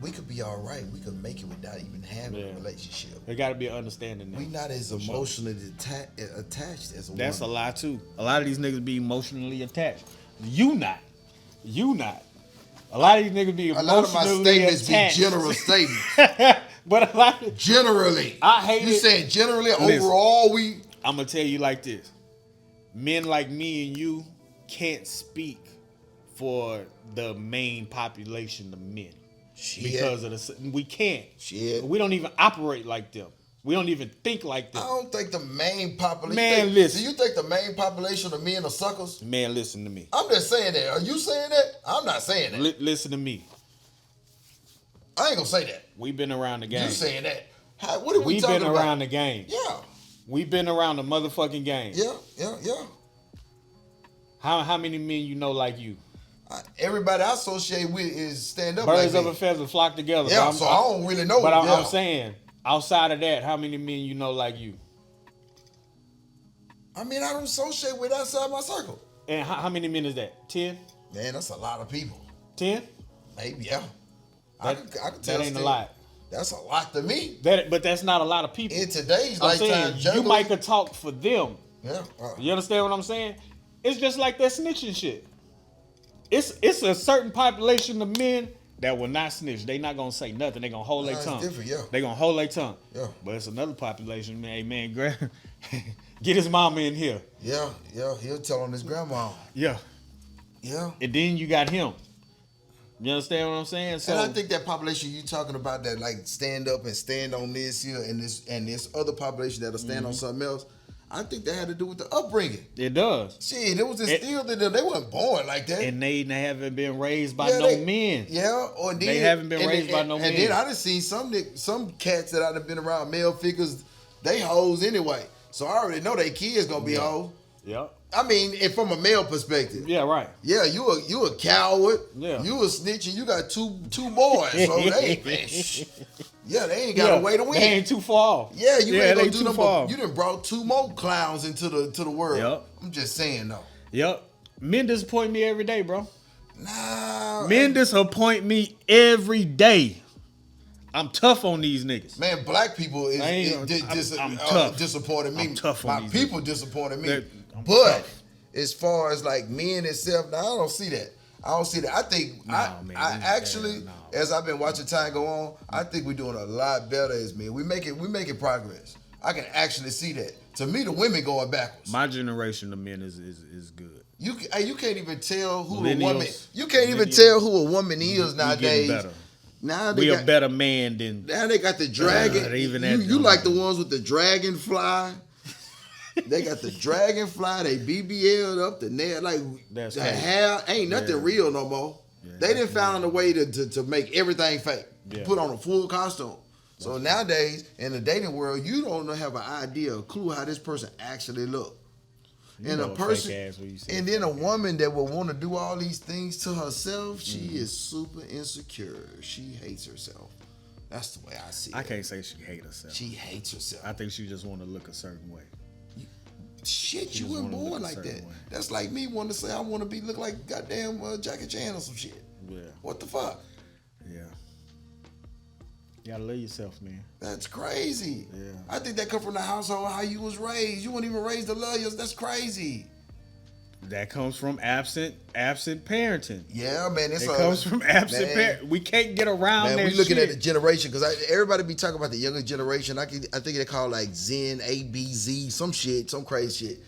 We could be all right. We could make it without even having a relationship. There got to be an understanding there. We not as emotionally attached as a woman. That's a lie too. A lot of these niggas be emotionally attached. You not. A lot of these niggas be emotionally attached. A lot of my statements attached. be general statements. But a lot of, generally. I hate you it. Saying generally, overall, I'm going to tell you like this. Men like me and you can't speak for the main population of men. Shit. Because of we can't. Shit. We don't even operate like them. We don't even think like them. I don't think the main population. Man, listen. Do you think the main population of men are suckers? Man, listen to me. I'm just saying that. Are you saying that? I'm not saying that. Listen to me. I ain't gonna say that. We've been around the game. You saying that? What are we talking about? We've been around the game. Yeah. We've been around the motherfucking game. Yeah. How many men you know like you? Everybody I associate with is stand up. Birds of a feather flock together. Yeah, so I don't really know. But I'm saying, outside of that, how many men you know like you? I mean, I don't associate with outside my circle. And how many men is that? 10? Man, that's a lot of people. 10? Maybe, yeah. I can tell that ain't a lot. That's a lot to me. But that's not a lot of people. In today's lifetime, you might could talk for them. Yeah. You understand what I'm saying? It's just like that snitching shit. It's a certain population of men that will not snitch. They not gonna say nothing. They gonna hold their tongue. Different, yeah. They gonna hold their tongue. Yeah. But it's another population, man. Hey, man, get his mama in here. Yeah. He'll tell on his grandma. Yeah. And then you got him. You understand what I'm saying? So, and I think that population you talking about that like stand up and stand on this here and this other population that'll stand on something else. I think that had to do with the upbringing. It does. Shit, it was instilled in them. They weren't born like that. And they haven't been raised by no men. Yeah, or they haven't been raised by no men. And then I done seen some cats that I've been around, male figures, they hoes anyway. So I already know they kids gonna be hoes. Yeah. I mean, and from a male perspective. Yeah, right. Yeah, you a coward. Yeah. You a snitch and you got two boys. So they ain't got a way to win. They ain't too far off. Yeah, you ain't gonna do no more. Off. You done brought two more clowns into the world. Yep. I'm just saying though. Yep. Men disappoint me every day, bro. Nah. Men disappoint me every day. I'm tough on these niggas. Man, black people disappointed me. I'm tough on my these people niggas. Disappointed me. I'm but tough. As far as like men itself, now I don't see that. I think as I've been watching time go on, I think we're doing a lot better as men. We making progress. I can actually see that. To me, the women going backwards. My generation of men is good. You can't even tell who Millennials, a woman. You can't even tell who a woman is nowadays. Better. Now we a better man than. Now they got the dragon. You like the ones with the dragonfly. They got the dragonfly. They BBL'd up the nail like that's the crazy. hair. Ain't nothing real no more. Yeah, they done found a way to make everything fake. Yeah. Put on a full costume. So nowadays in the dating world, you don't have an idea, a clue how this person actually look. And a person, and then a woman that will want to do all these things to herself, she is super insecure. She hates herself. That's the way I see it. I can't say she hates herself. She hates herself. I think she just want to look a certain way. Shit, you weren't born like that. Way. That's like me wanting to say I want to look like goddamn Jackie Chan or some shit. Yeah. What the fuck? Yeah. You gotta love yourself, man. That's crazy. Yeah. I think that come from the household how you was raised. You weren't even raised to love yourself. That's crazy. That comes from absent parenting. Yeah, man. It comes from absent parenting. We can't get around that. Man, we looking at the generation because everybody be talking about the younger generation. I think they call like Zen, ABZ, some crazy shit.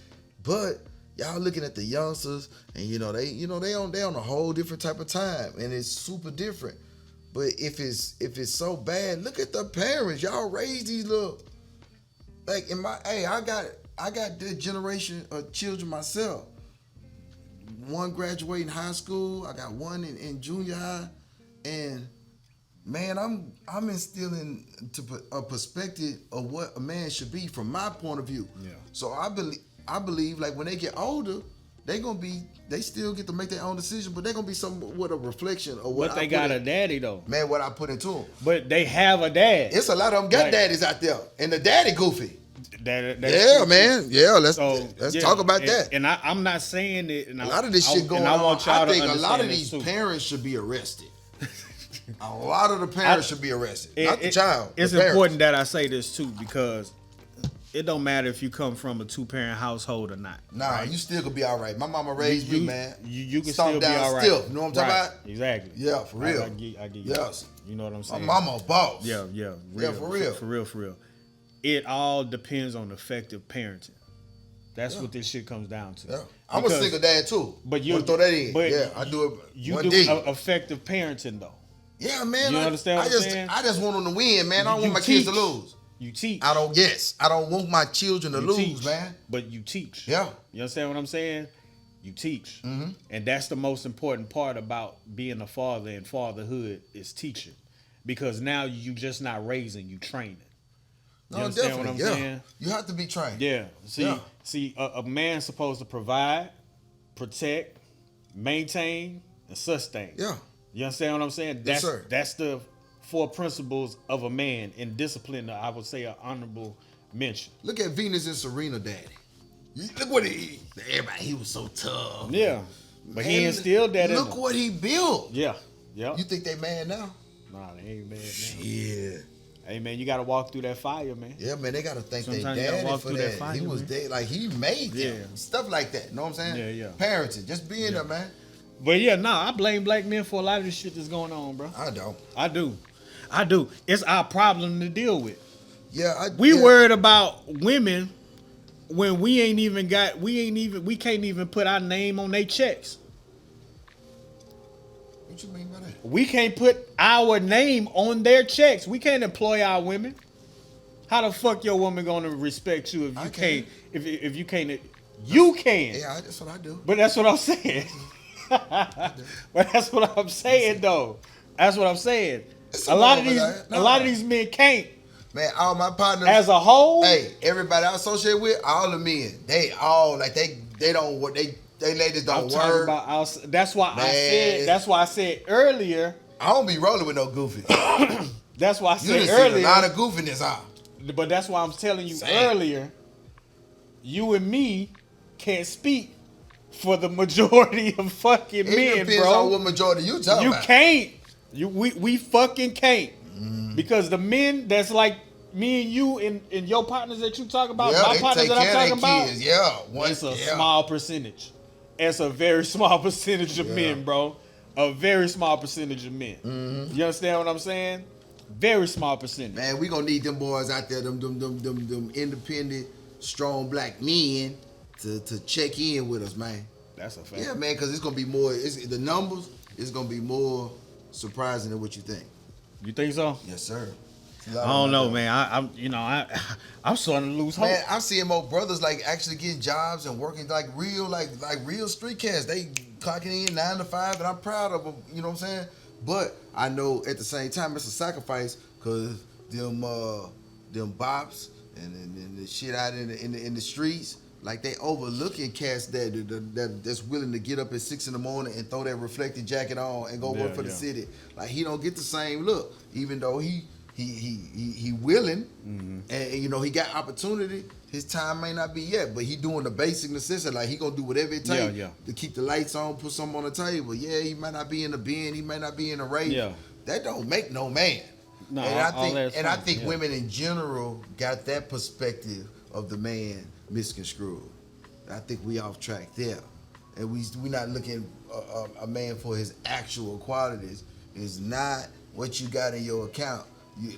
But y'all looking at the youngsters, and they on a whole different type of time, and it's super different. But if it's so bad, look at the parents. Y'all raise these little, like I got the generation of children myself. One graduating high school, I got one in junior high, and man, I'm instilling a perspective of what a man should be from my point of view. Yeah. So I believe like when they get older, they still get to make their own decision, but they're gonna be somewhat a reflection of what. But they got a daddy though. Man, what I put into them. But they have a dad. It's a lot of them got daddies out there, and the daddy goofy. That's true. Man. Yeah, let's talk about that. And I'm not saying it. And a lot of this shit going on. I think a lot of these too. parents should be arrested. A lot of the parents should be arrested, not the child. It's important that I say this too, because it don't matter if you come from a 2-parent household or not. Nah, right? You still gonna be all right. My mama raised me, man. You can still be all right. Still, you know what I'm talking about? Exactly. Yeah, for real. I get you. Yes. You know what I'm saying? My mama a boss. Yeah. Real, for real. For real. It all depends on effective parenting. That's what this shit comes down to. Yeah. I'm a single dad too. But you throw that in. But yeah, I do it. You do effective parenting though. Yeah, man. You understand what I'm saying? I just want them to win, man. I don't want my kids to lose. You teach. I don't want my children to lose, man. But you teach. Yeah. You understand what I'm saying? You teach. Mm-hmm. And that's the most important part about being a father and fatherhood is teaching. Because now you just not raising, you training. You understand what I'm saying? You have to be trained. Yeah. See, a man's supposed to provide, protect, maintain, and sustain. Yeah. You understand what I'm saying? Yes, sir. That's the 4 principles of a man in discipline. I would say an honorable mention. Look at Venus and Serena daddy. Look what he was so tough. Yeah. But he instilled that in him. Look what he built. Yeah. You think they mad now? Nah, they ain't mad now. Shit. Hey man, you gotta walk through that fire, man. Yeah, man, they gotta thank their Sometimes daddy for that. Fire, he was dead, like he made them. Stuff like that. Know what I'm saying? Yeah. Parenting, just being there, man. But yeah, I blame black men for a lot of this shit that's going on, bro. I do. It's our problem to deal with. Yeah, we worried about women when we can't even put our name on their checks. What you mean by that? We can't put our name on their checks. We can't employ our women. How the fuck your woman gonna respect you if you can't? If you can't, you can. Yeah, that's what I do. But that's what I'm saying. But that's what I'm saying, though. That's what I'm saying. A lot of these men can't. Man, all my partners as a whole. Hey, everybody I associate with, all the men, they all like they don't what they ladies don't work. That's why I said earlier. I don't be rolling with no goofy. That's why I said you earlier. You a lot of goofiness out. But that's why I'm telling you earlier. You and me can't speak for the majority of fucking men, depends bro. On what majority you talking about. You can't. We fucking can't. Because the men that's like me and you and your partners that you talk about, my partners that I'm talking about, it's a small percentage. It's a very small percentage of men, bro. A very small percentage of men. You understand what I'm saying? Very small percentage. Man, we gonna need them boys out there, them independent, strong black men to check in with us, man. That's a fact. Yeah, man, because it's gonna be more. The numbers is gonna be more surprising than what you think. You think so? Yes, sir. I don't know, man. I'm starting to lose hope. Man, I'm seeing more brothers like actually getting jobs and working like real street cats. They clocking in 9 to 5, and I'm proud of them. You know what I'm saying? But I know at the same time it's a sacrifice because them bops and the shit out in the streets. Like they overlooking cats that's willing to get up at 6 in the morning and throw that reflective jacket on and go work for the city. Like he don't get the same look, even though he willing and he got opportunity. His time may not be yet, but he doing the basic necessity. Like he gonna do whatever it takes to keep the lights on, put something on the table. Yeah, he might not be in the bin, he might not be in the race. Yeah. That don't make no man. No, and I think women in general got that perspective of the man misconstrued. I think we off track there. and we not looking a man for his actual qualities. Is not what you got in your account.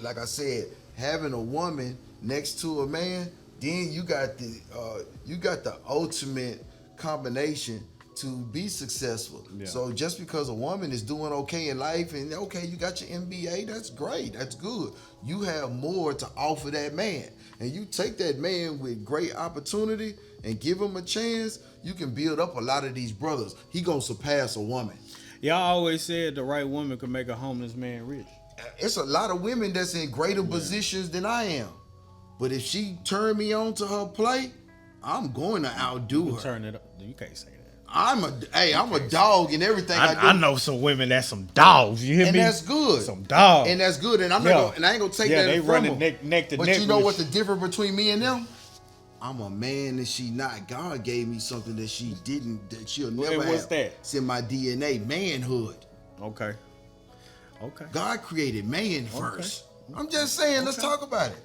Like I said, having a woman next to a man, then you got the ultimate combination to be successful. Yeah. So just because a woman is doing okay in life and okay, you got your MBA, that's great, that's good. You have more to offer that man, and you take that man with great opportunity and give him a chance. You can build up a lot of these brothers. He gonna surpass a woman. Y'all always said the right woman could make a homeless man rich. It's a lot of women that's in greater positions than I am. But if she turn me on to her play, I'm going to outdo her. Turn it up. You can't say that. I'm a dog in everything I do. I know some women that's some dogs. You hear me? And that's good. Some dogs. And that's good. And I'm not gonna, I ain't gonna take that they from running them. neck to but neck. You know what the difference between me and them? I'm a man that she not. God gave me something that she didn't, that she'll never have. What's that? It's in my DNA, manhood. Okay. God created man first. I'm just saying, let's talk about it.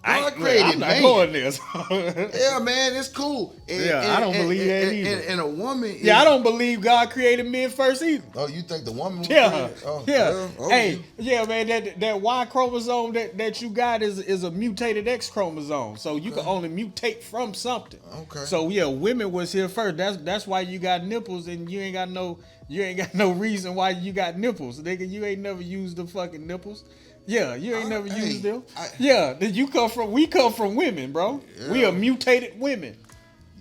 God created man. I'm not going this. Yeah, man, it's cool. I don't believe that either. And a woman. I don't believe God created men first either. Oh, you think the woman? Was created? Well, okay. Man, that Y chromosome that you got is a mutated X chromosome, so you can only mutate from something. Okay. So women was here first. That's why you got nipples, and you ain't got no reason why you got nipples, nigga. You ain't never used the fucking nipples. Yeah, you ain't never used them. We come from women, bro. Yeah. We are mutated women.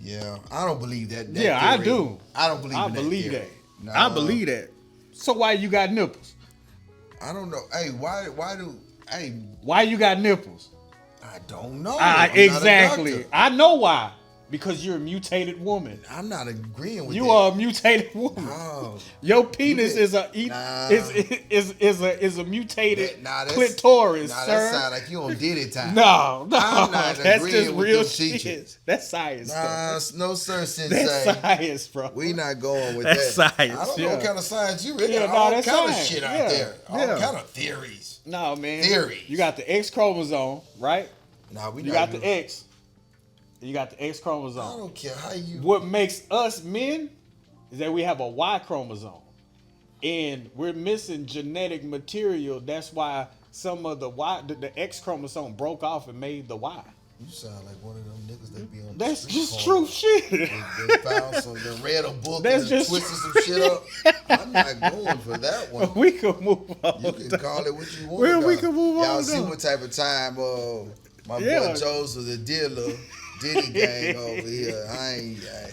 Yeah, I don't believe that. I do. I don't believe. I believe that. I believe that. So why you got nipples? I don't know. Hey, why you got nipples? I don't know. Exactly. I know why. Because you're a mutated woman. I'm not agreeing with you. that. You are a mutated woman. No. Your penis is a mutated clitoris, sir. That sounds like you on Diddy time. No, I'm not that's just with real shit. Teachers. That's science. No, sir, Sensei. That's science, bro. We not going with that's that. Science. I don't know what kind of science you really. All kind of shit out there. All kind of theories. No, man. Theories. You got the X chromosome, right? No, you got the X. You got the X chromosome. I don't care how you. What makes us men is that we have a Y chromosome, and we're missing genetic material. That's why some of the X chromosome broke off and made the Y. You sound like one of them niggas that be on. That's just true shit. They found some. They read a book that's and just twisted some shit up. I'm not going for that one. We can move on. You can call it what you want. We can move on. Y'all see what type of time my boy Joseph the dealer. Diddy gang over here.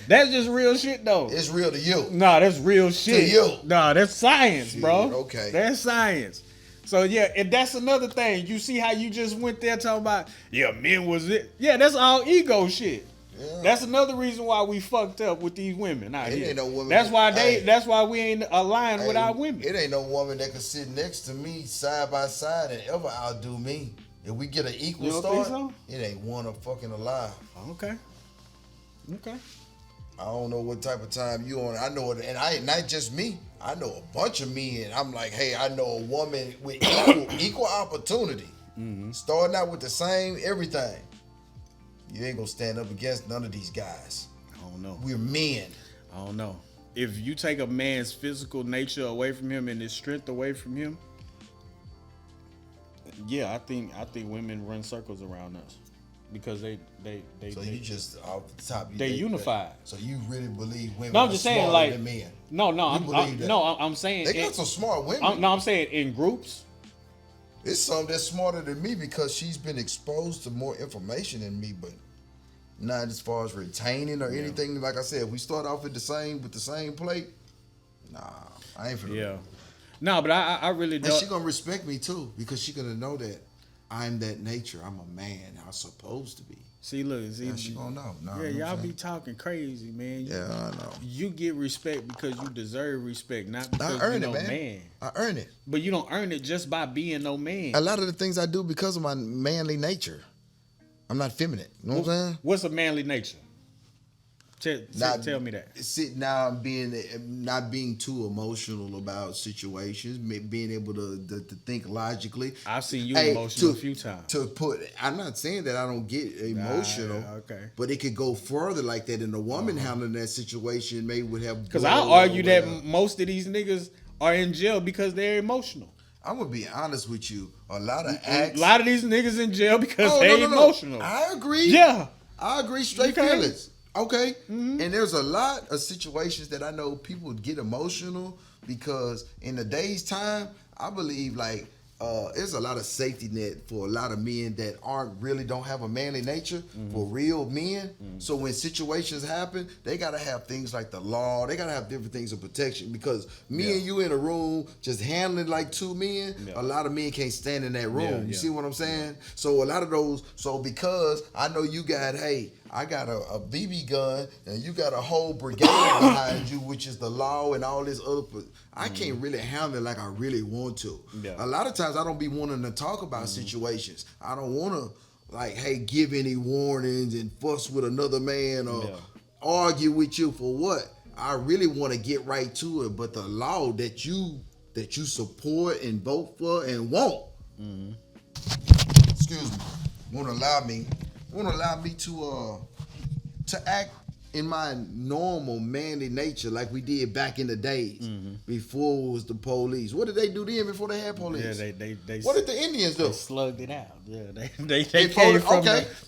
That's just real shit though. It's real to you. Nah, that's real shit. To you. Nah, that's science, bro. Okay. That's science. So and that's another thing. You see how you just went there talking about, men was it. Yeah, that's all ego shit. Yeah. That's another reason why we fucked up with these women out here. Ain't no woman that's why we ain't aligned with our women. It ain't no woman that can sit next to me side by side and ever outdo me. If we get an equal start, it ain't one of fucking alive. Okay. I don't know what type of time you on. I know it, and not just me. I know a bunch of men. I'm like, hey, I know a woman with equal opportunity, starting out with the same everything. You ain't gonna stand up against none of these guys. I don't know. We're men. I don't know. If you take a man's physical nature away from him and his strength away from him, I think women run circles around us because they. So you just off the top. They unified. So you really believe women? No, I'm just saying like than men. I'm saying they got some smart women. I'm saying in groups. It's some that's smarter than me because she's been exposed to more information than me, but not as far as retaining or anything. Like I said, if we start off with the same plate, nah, I ain't finna. Yeah. No, but I really don't. And she gonna respect me too because she gonna know that I'm that nature. I'm a man. I'm supposed to be. See, she gonna know. No, y'all be talking crazy, man. I know. You get respect because you deserve respect, not because you're no man. I earn it. But you don't earn it just by being no man. A lot of the things I do because of my manly nature. I'm not feminine. You know what I'm saying? What's a manly nature? Tell me that. Now I'm not being too emotional about situations, being able to think logically. I've seen you emotional a few times. I'm not saying that I don't get emotional, okay, but it could go further like that. And the woman handling that situation would have. Because I argue that most of these niggas are in jail because they're emotional. I'm gonna be honest with you. A lot of these niggas in jail because they're emotional. I agree. Yeah, I agree. Straight feelings. Okay. Mm-hmm. And there's a lot of situations that I know people get emotional because in the day's time, I believe like there's a lot of safety net for a lot of men that don't have a manly nature for real men. So when situations happen, they gotta have things like the law. They gotta have different things of protection because me and you in a room just handling like two men. A lot of men can't stand in that room. You see what I'm saying? So a lot of those. So because I know you got, I got a BB gun and you got a whole brigade behind you, which is the law and all this other. I can't really handle it like I really want to. A lot of times I don't be wanting to talk about situations. I don't want to give any warnings and fuss with another man or argue with you for what. I really want to get right to it, but the law that you support and vote for and want, excuse me, won't allow me to act in my normal manly nature like we did back in the days before it was the police. What did they do then before they had police? Yeah, they what did the Indians do? They slugged it out. Yeah, they came from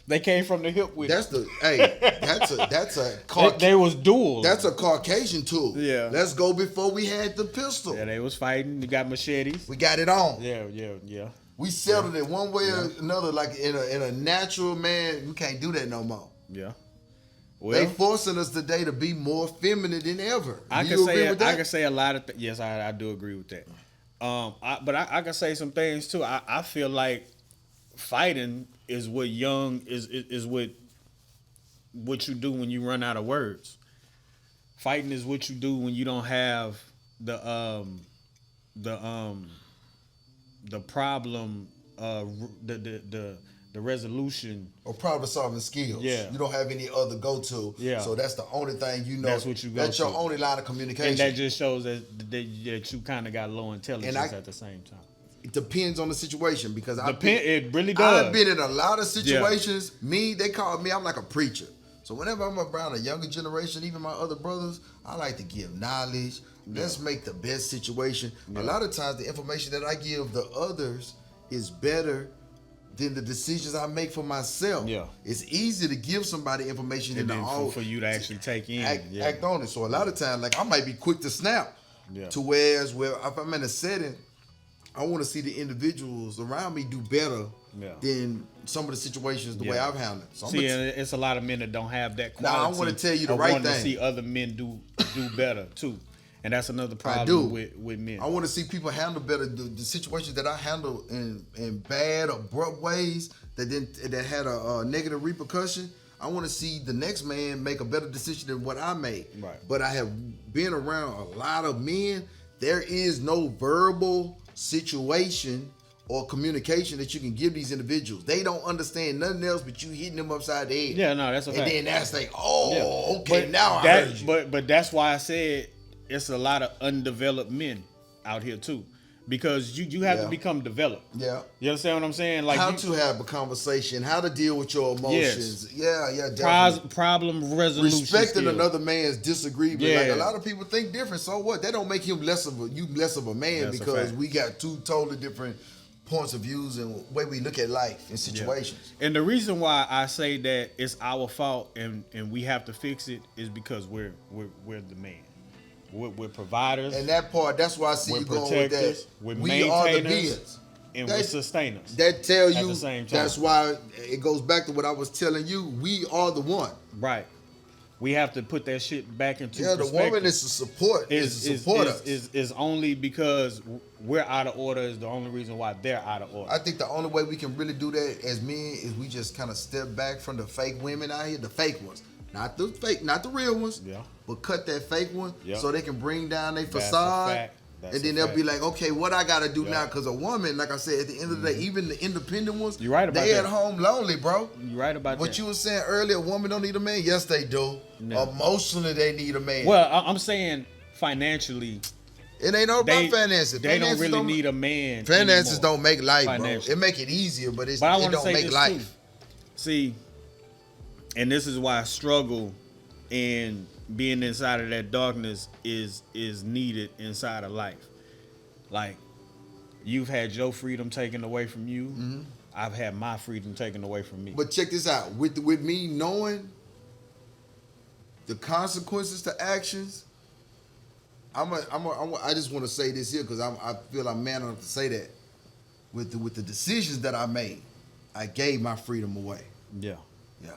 they came from the hip with that's it. That's a they was dual. That's a Caucasian tool. Yeah. Let's go before we had the pistol. Yeah, they was fighting. They got machetes. We got it on. Yeah. We settled it one way or another. Like in a natural man, we can't do that no more. Yeah. Well, they forcing us today to be more feminine than ever. I can say a lot of yes, I do agree with that. But I can say some things too. I feel like fighting is what is what you do when you run out of words. Fighting is what you do when you don't have the problem, the resolution or problem solving skills. Yeah, you don't have any other go to. Yeah, so that's the only thing you know. That's what you go. That's your only line of communication. And that just shows that you kind of got low intelligence at the same time. It depends on the situation because it really does. I've been in a lot of situations. Yeah. They call me. I'm like a preacher. So whenever I'm around a younger generation, even my other brothers, I like to give knowledge. Let's make the best situation. Yeah. A lot of times the information that I give the others is better than the decisions I make for myself. Yeah. It's easy to give somebody information and then for you to actually take in. Act on it. So a lot of times, like I might be quick to snap. Yeah. To where if I'm in a setting, I want to see the individuals around me do better than some of the situations the way I've handled it. So it's a lot of men that don't have that quality. Now I want to tell you the right thing. To see other men do better too. And that's another problem with men. I want to see people handle better the situations that I handle in bad, abrupt ways that had a negative repercussion. I want to see the next man make a better decision than what I made. Right. But I have been around a lot of men. There is no verbal situation or communication that you can give these individuals. They don't understand nothing else but you hitting them upside the head. Yeah, no, that's a fact. And then that's like, okay, now I heard you. But that's why I said it's a lot of undeveloped men out here too, because you have to become developed. Yeah, you understand what I'm saying? Like how to have a conversation, how to deal with your emotions. Yes. Yeah, definitely. Problem resolution. Respecting another man's disagreement. Yeah. Like a lot of people think different. So what? That don't make him less of a man because we got two totally different points of views and way we look at life and situations. Yeah. And the reason why I say that it's our fault and we have to fix it is because we're the man. We're providers. And that part, that's why I see you going with that. We are the beings. And we're sustainers. That tell you, at the same time. That's why it goes back to what I was telling you. We are the one. Right. We have to put that shit back into perspective. The woman is a support. Is only because we're out of order is the only reason why they're out of order. I think the only way we can really do that as men is we just kind of step back from the fake women out here, the fake ones. Not the real ones, but cut that fake one so they can bring down their facade and then they'll be like, okay, what I gotta do now? Because a woman, like I said, at the end of the day, even the independent ones, you're right about they that. at home lonely, bro. You're right about what that. you were saying earlier, women don't need a man. Yes, they do. No. Emotionally, they need a man. Well, I'm saying financially. It ain't all about finances. They don't really need a man. Finances anymore. don't make life, bro. It make it easier, but it don't make life. Too. See, and this is why I struggle in being inside of that darkness is needed inside of life. Like, you've had your freedom taken away from you. Mm-hmm. I've had my freedom taken away from me. But check this out. With me knowing the consequences to actions, I just want to say this here because I feel I'm man enough to say that. With the decisions that I made, I gave my freedom away. Yeah. Yeah.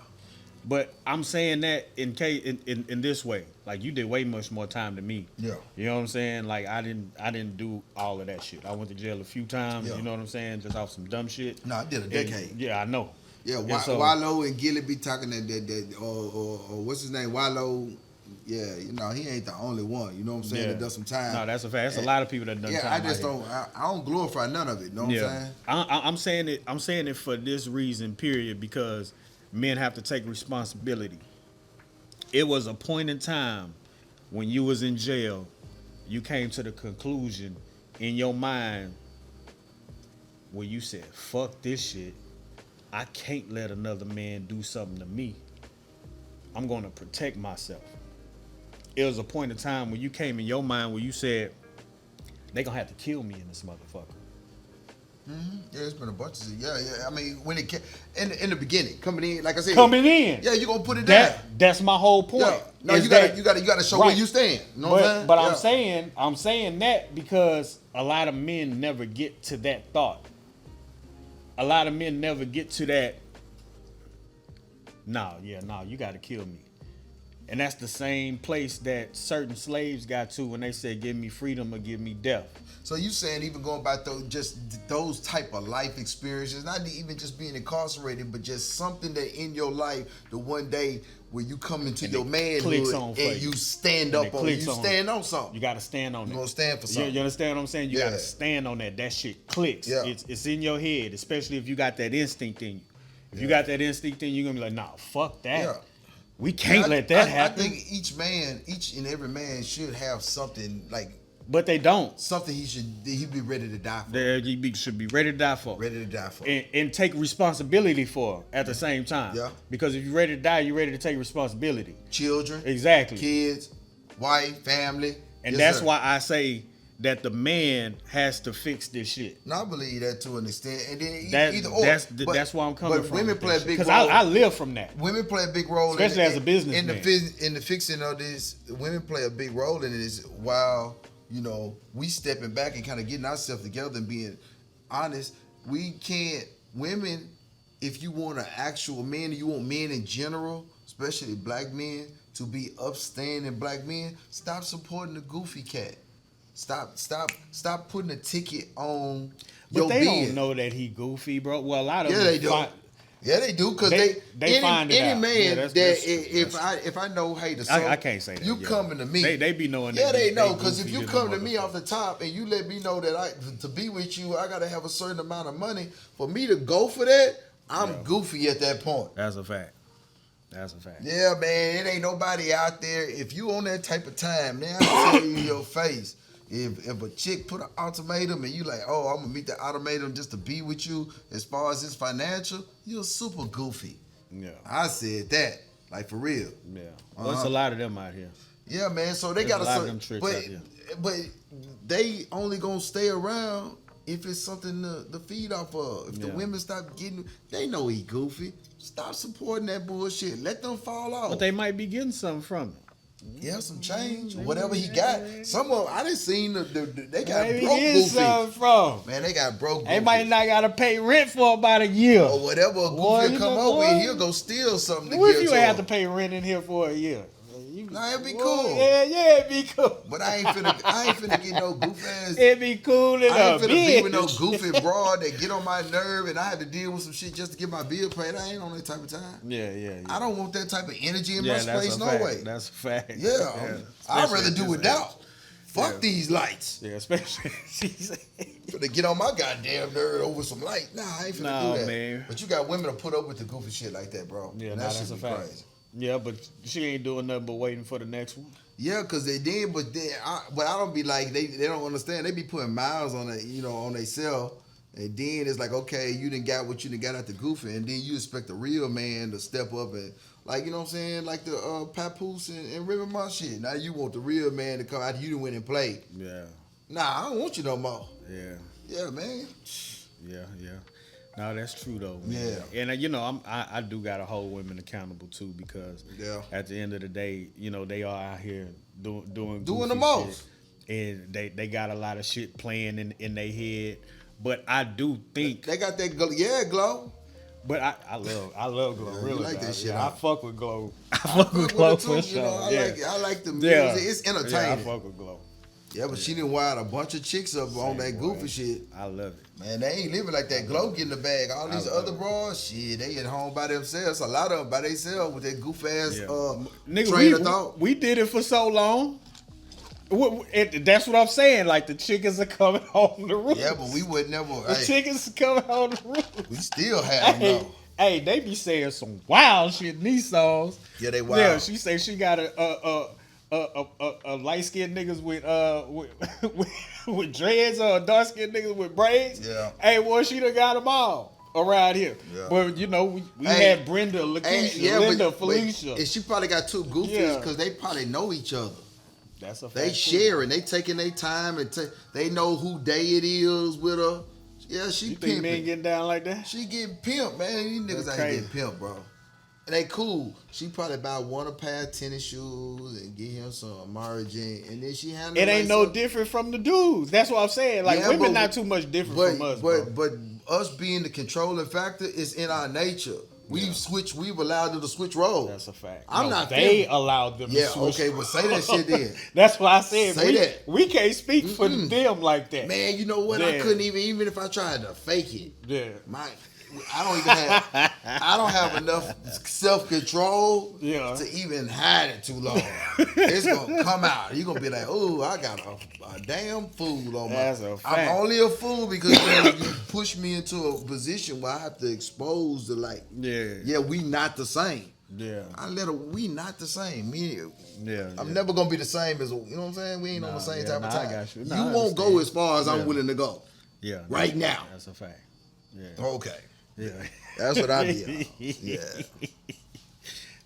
But I'm saying that in this way, like, you did way much more time than me. Yeah. You know what I'm saying? Like, I didn't do all of that shit. I went to jail a few times. Yeah. You know what I'm saying? Just off some dumb shit. No, I did a decade. Yeah, I know. Yeah, Wallow and Gilly be talking or what's his name, Wallow. Yeah, you know, he ain't the only one. You know what I'm saying? That does some time. No, that's a fact. That's a lot of people that done time. Yeah, I don't glorify none of it. You know what I'm saying? I'm saying it for this reason, period, because men have to take responsibility. It was a point in time when you was in jail, you came to the conclusion in your mind where you said, fuck this shit. I can't let another man do something to me. I'm going to protect myself. It was a point in time when you came in your mind where you said, they going to have to kill me in this motherfucker. Mm-hmm. Yeah, it's been a bunch of yeah. I mean, when it came in the beginning, coming in, like I said, yeah, you gonna put it down. That's my whole point. Yeah. No, you gotta show where you stand. You know what I'm saying? But I'm saying that because a lot of men never get to that thought. A lot of men never get to that. You got to kill me. And that's the same place that certain slaves got to when they said, give me freedom or give me death. So you saying even going back those type of life experiences, not even just being incarcerated, but just something that in your life, the one day where you come into your manhood and you stand up on it, you stand on something. You got to stand on it. You gonna stand for something. You understand what I'm saying? You got to stand on that. That shit clicks. Yeah. It's in your head, especially if you got that instinct in you. If you got that instinct in you, you're gonna be like, nah, fuck that. Yeah. We can't let that happen. I think each and every man should have something like. But they don't. Something he'd be ready to die for. He should be ready to die for. Ready to die for. And take responsibility for at the same time. Yeah. Because if you're ready to die, you're ready to take responsibility. Children. Exactly. Kids, wife, family. And that's why I say that the man has to fix this shit. No, I believe that to an extent. And then that's why I'm coming from. But women play a big role. Because I live from that. Women play a big role. Especially as a businessman. In the fixing of this, women play a big role in this while, you know, we stepping back and kind of getting ourselves together and being honest. We can't, women, if you want an actual man, you want men in general, especially black men, to be upstanding black men, stop supporting the goofy cat. Stop putting a ticket on your But they being. don't know that he goofy, bro. Well, a lot of them they do. Yeah, they do, because they find it out. Any man if I know, hey, I can't say that. You coming to me. They be knowing that. Yeah, they know, because if you come to me off the top and you let me know that to be with you, I gotta have a certain amount of money. For me to go for that, I'm goofy at that point. That's a fact. That's a fact. Yeah, man, it ain't nobody out there. If you on that type of time, man, I tell you your face. If a chick put an ultimatum and you like, oh, I'm gonna meet the ultimatum just to be with you, as far as it's financial, you're super goofy. Yeah, I said that, like, for real. Yeah, well, it's a lot of them out here. Yeah, man. So there's got a lot of them tricks out here. But they only gonna stay around if it's something to feed off of. If the women stop getting, they know he goofy. Stop supporting that bullshit. Let them fall off. But they might be getting something from it. Yeah, some change, whatever he got. Some of them, I didn't seen they got maybe broke goofy. From. Man, they got broke goofy. They might not got to pay rent for about a year. Or whatever a goofy come over and he'll go steal something to what give if you to have him? to pay rent in here for a year? Nah, it'd be cool. Yeah, it'd be cool. But I ain't finna get no goof ass. It'd be cool in I ain't finna be with no goofy broad that get on my nerve and I had to deal with some shit just to get my bill paid. I ain't on that type of time. Yeah. I don't want that type of energy in my space, no way. That's a fact. Yeah. I'd rather do without. Fuck these lights. Yeah, especially to get on my goddamn nerd over some light. Nah, I ain't finna do that. Man. But you got women to put up with the goofy shit like that, bro. Yeah, and that's a fact. Crazy. Yeah, but she ain't doing nothing but waiting for the next one. Yeah, cause they did, but I don't be like they don't understand. They be putting miles on it, on they cell, and then it's like, okay, you done got what you done got out the goofy, and then you expect a real man to step up and like, you know what I'm saying, like the Papoose and River Month shit. Now you want the real man to come out. You done went and played. Yeah. Nah, I don't want you no more. Yeah. Yeah, man. Yeah. No, that's true though. Man. Yeah, and I do gotta hold women accountable too, because at the end of the day, they are out here doing the most, shit, and they got a lot of shit playing in their head. But I do think they got that glow. But I love Glow. Really, like that shit. I fuck with Glow. I fuck with Glow for sure. I like the music. It's entertaining. Yeah, I fuck with Glow. Yeah, but she done wired a bunch of chicks up on that goofy shit. I love it. Man, they ain't living like that. Glow getting the bag. All these other bros, shit, they at home by themselves. A lot of them by themselves with that goof ass train of thought. We did it for so long. That's what I'm saying. Like, the chickens are coming home the roof. Yeah, but we would never. The chickens are coming home the roof. We still have them though. Hey, they be saying some wild shit in these songs. Yeah, they wild. Yeah, she say she got a light skinned niggas with dreads or dark skinned niggas with braids. Yeah. Hey, boy, she done got them all around here. Yeah. But we had Brenda, Lakeisha, Linda, Felicia. And she probably got two goofies because they probably know each other. That's a fact. They sharing. They taking their time and they know who day it is with her. Yeah, she pimping. Think men getting down like that? She getting pimped, man. These niggas ain't getting pimped, bro. And they cool. She probably buy one a pair of tennis shoes and get him some margin, and then she handle it. Ain't no different from the dudes. That's what I'm saying. Like, women not too much different from us, but us being the controlling factor is in our nature. We've allowed them to switch roles. That's a fact. They allowed them to switch. Okay, well, say that shit then. That's what I said. Say that. We can't speak for them like that. Man, you know what? Yeah. I couldn't even if I tried to fake it. Yeah. I don't have enough self-control to even hide it too long. It's gonna come out. You're gonna be like, oh, I got a damn fool on That's my. A fact. I'm only a fool because you push me into a position where I have to expose the we not the same. Yeah. We not the same. I'm Yeah. never gonna be the same as, you know what I'm saying? We ain't on the same type of time. I got you. You won't go as far as I'm willing to go. Yeah. Right now. That's a fact. Yeah. Okay. Yeah. That's what I be on. Yeah.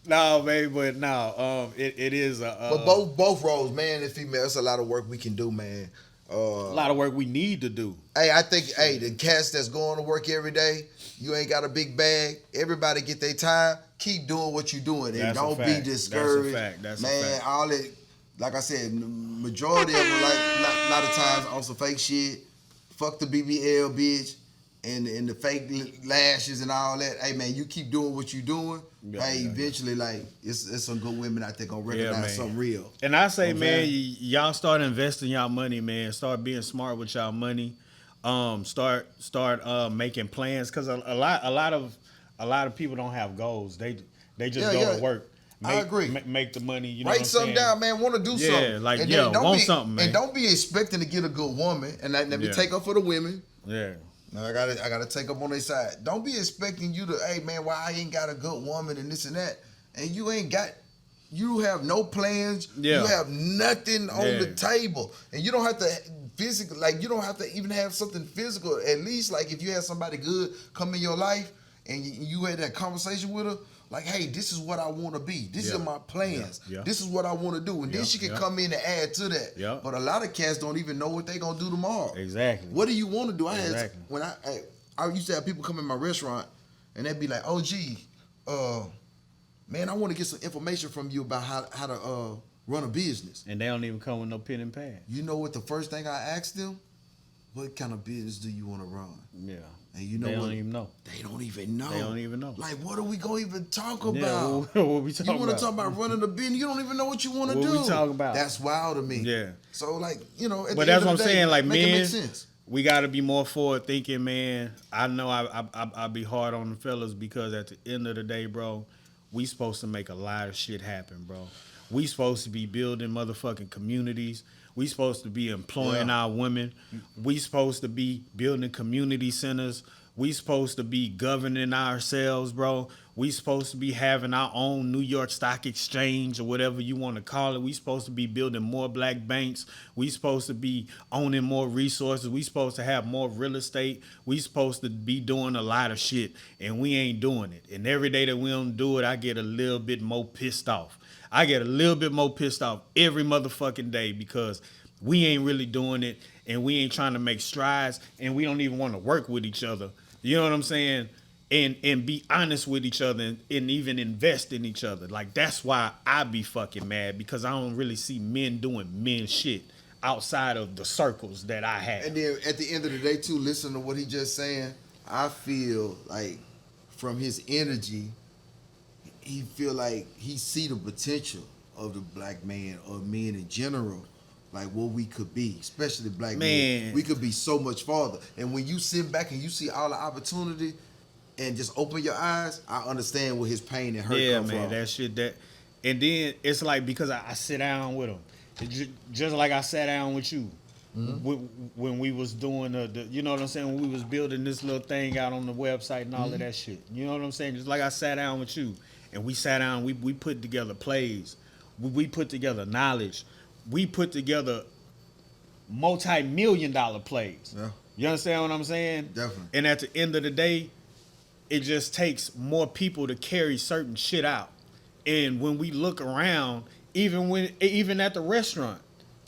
No, baby, but no, it is but both roles, man and female, it's a lot of work we can do, man. A lot of work we need to do. Hey, I think, the cats that's going to work every day, you ain't got a big bag. Everybody get their time. Keep doing what you're doing, and don't be discouraged. That's man, a fact. All it, like I said, majority of them, like a lot of times on some fake shit. Fuck the BBL bitch. And the fake lashes and all that. Hey, man, you keep doing what you doing. Eventually, like, it's some good women out there gonna recognize something real. And I say, man, y'all start investing y'all money, man. Start being smart with y'all money. Start making plans, because a lot of people don't have goals. They just go to work. I agree. Make the money. You know Write something down, man. Want to do something. Yeah, like, want something, man. And don't be expecting to get a good woman. And let me take up for the women. Yeah. Now I gotta take up on their side. Don't be expecting you to, hey man, why I ain't got a good woman and this and that, and you have no plans. Yeah. You have nothing on the table, and you don't have to physically, like, you don't have to even have something physical. At least, like, if you have somebody good come in your life and you had that conversation with her, like, hey, this is what I want to be. This is my plans. Yeah. This is what I want to do. And then she can come in and add to that. Yeah. But a lot of cats don't even know what they're going to do tomorrow. Exactly. What do you want to do? I used to have people come in my restaurant and they'd be like, oh, gee, man, I want to get some information from you about how to run a business. And they don't even come with no pen and pad. You know what the first thing I asked them? What kind of business do you want to run? Yeah. And you know they what? don't even know. They don't even know. They don't even know. Like, what are we going to even talk about? Yeah, what we talking about? You want to talk about running a business? You don't even know what you want to do. What we talking about? That's wild to me. Yeah. So, like, but that's what I'm saying. Like, men, sense. We got to be more forward thinking, man. I know I be hard on the fellas because at the end of the day, bro, we supposed to make a lot of shit happen, bro. We supposed to be building motherfucking communities. We supposed to be employing our women. We supposed to be building community centers. We supposed to be governing ourselves, bro. We supposed to be having our own New York Stock Exchange or whatever you want to call it. We supposed to be building more black banks. We supposed to be owning more resources. We supposed to have more real estate. We supposed to be doing a lot of shit, and we ain't doing it. And every day that we don't do it, I get a little bit more pissed off. I get a little bit more pissed off every motherfucking day because we ain't really doing it, and we ain't trying to make strides, and we don't even want to work with each other. You know what I'm saying? And be honest with each other and even invest in each other. Like, that's why I be fucking mad, because I don't really see men doing men shit outside of the circles that I have. And then at the end of the day, too, listen to what he just saying. I feel like from his energy, he feel like he see the potential of the black man or men in general. Like what we could be, especially black men. We could be so much farther. And when you sit back and you see all the opportunity and just open your eyes, I understand where his pain and hurt come from. Yeah, man, that shit. And then it's like, because I sit down with him, just like I sat down with you when we was doing the, you know what I'm saying, when we was building this little thing out on the website and all of that shit. You know what I'm saying? Just like I sat down with you, and we sat down, we put together plays, we put together knowledge. We put together multi-million-dollar plays. Yeah. You understand what I'm saying? Definitely. And at the end of the day, it just takes more people to carry certain shit out. And when we look around, even at the restaurant,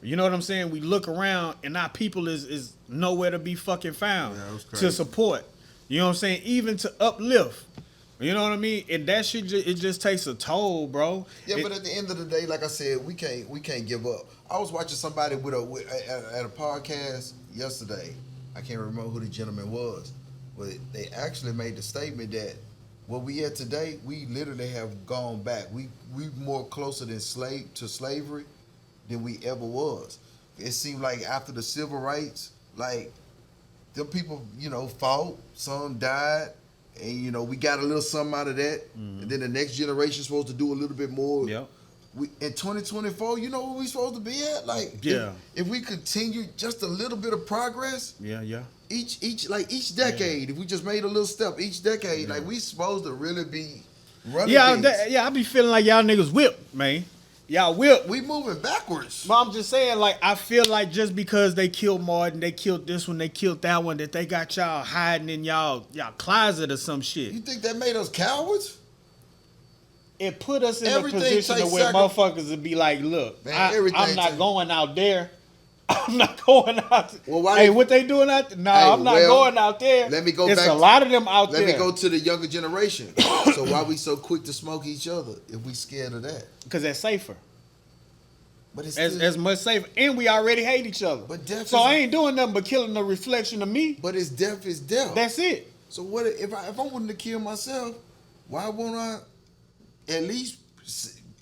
you know what I'm saying? We look around and our people is nowhere to be fucking found to support. You know what I'm saying? Even to uplift. You know what I mean? And that shit, it just takes a toll, bro. Yeah, but at the end of the day, like I said, we can't give up. I was watching somebody at a podcast yesterday. I can't remember who the gentleman was, but they actually made the statement that where we at today, we literally have gone back. We more closer to slavery than we ever was. It seemed like after the civil rights, like them people, fought, some died. And, we got a little something out of that. And then the next generation's supposed to do a little bit more. Yep. In 2024, you know where we supposed to be at? Like, if we continue just a little bit of progress. Yeah. Each decade, if we just made a little step each decade, like we supposed to really be running things. I be feeling like y'all niggas whipped, man. Y'all whipped. We moving backwards. But I'm just saying, like, I feel like just because they killed Martin, they killed this one, they killed that one, that they got y'all hiding in y'all closet or some shit. You think that made us cowards? It put us in a position where motherfuckers would be like, look, man, I'm not going out there. I'm not going out there. Well, what they doing out there? No, I'm not going out there. Let me go back. There's a lot of them out there. Let me go to the younger generation. So why we so quick to smoke each other if we scared of that? Because that's safer. But it's as much safer. And we already hate each other. But death so I ain't doing nothing but killing the reflection of me. But it's death is death. That's it. So what if I wanted to kill myself, why won't I at least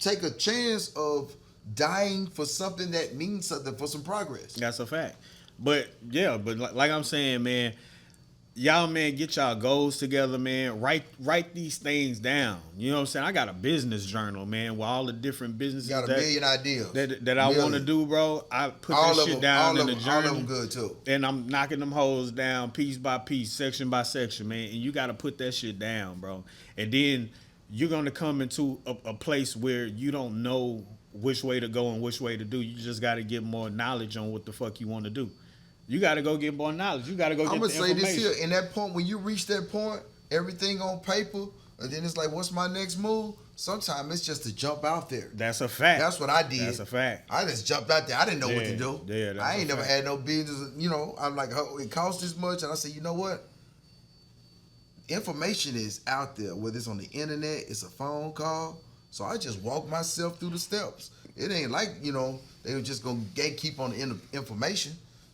take a chance of dying for something that means something, for some progress? That's a fact. But like I'm saying, man, y'all, man, get y'all goals together, man. Write these things down. You know what I'm saying? I got a business journal, man, with all the different businesses. Got a million ideas that I want to do, bro. I put that shit down in the journal. All of them good too. And I'm knocking them hoes down piece by piece, section by section, man. And you got to put that shit down, bro. And then you're gonna come into a place where you don't know which way to go and which way to do. You just got to get more knowledge on what the fuck you want to do. You got to go get more knowledge. You got to go get the information. I'm going to say this here. In that point, when you reach that point, everything on paper, and then it's like, what's my next move? Sometimes it's just to jump out there. That's a fact. That's what I did. That's a fact. I just jumped out there. I didn't know what to do. Yeah, I ain't never had no business. I'm like, oh, it costs this much. And I said, you know what? Information is out there, whether it's on the internet, it's a phone call. So I just walk myself through the steps. It ain't like, they were just going to gatekeep on the information.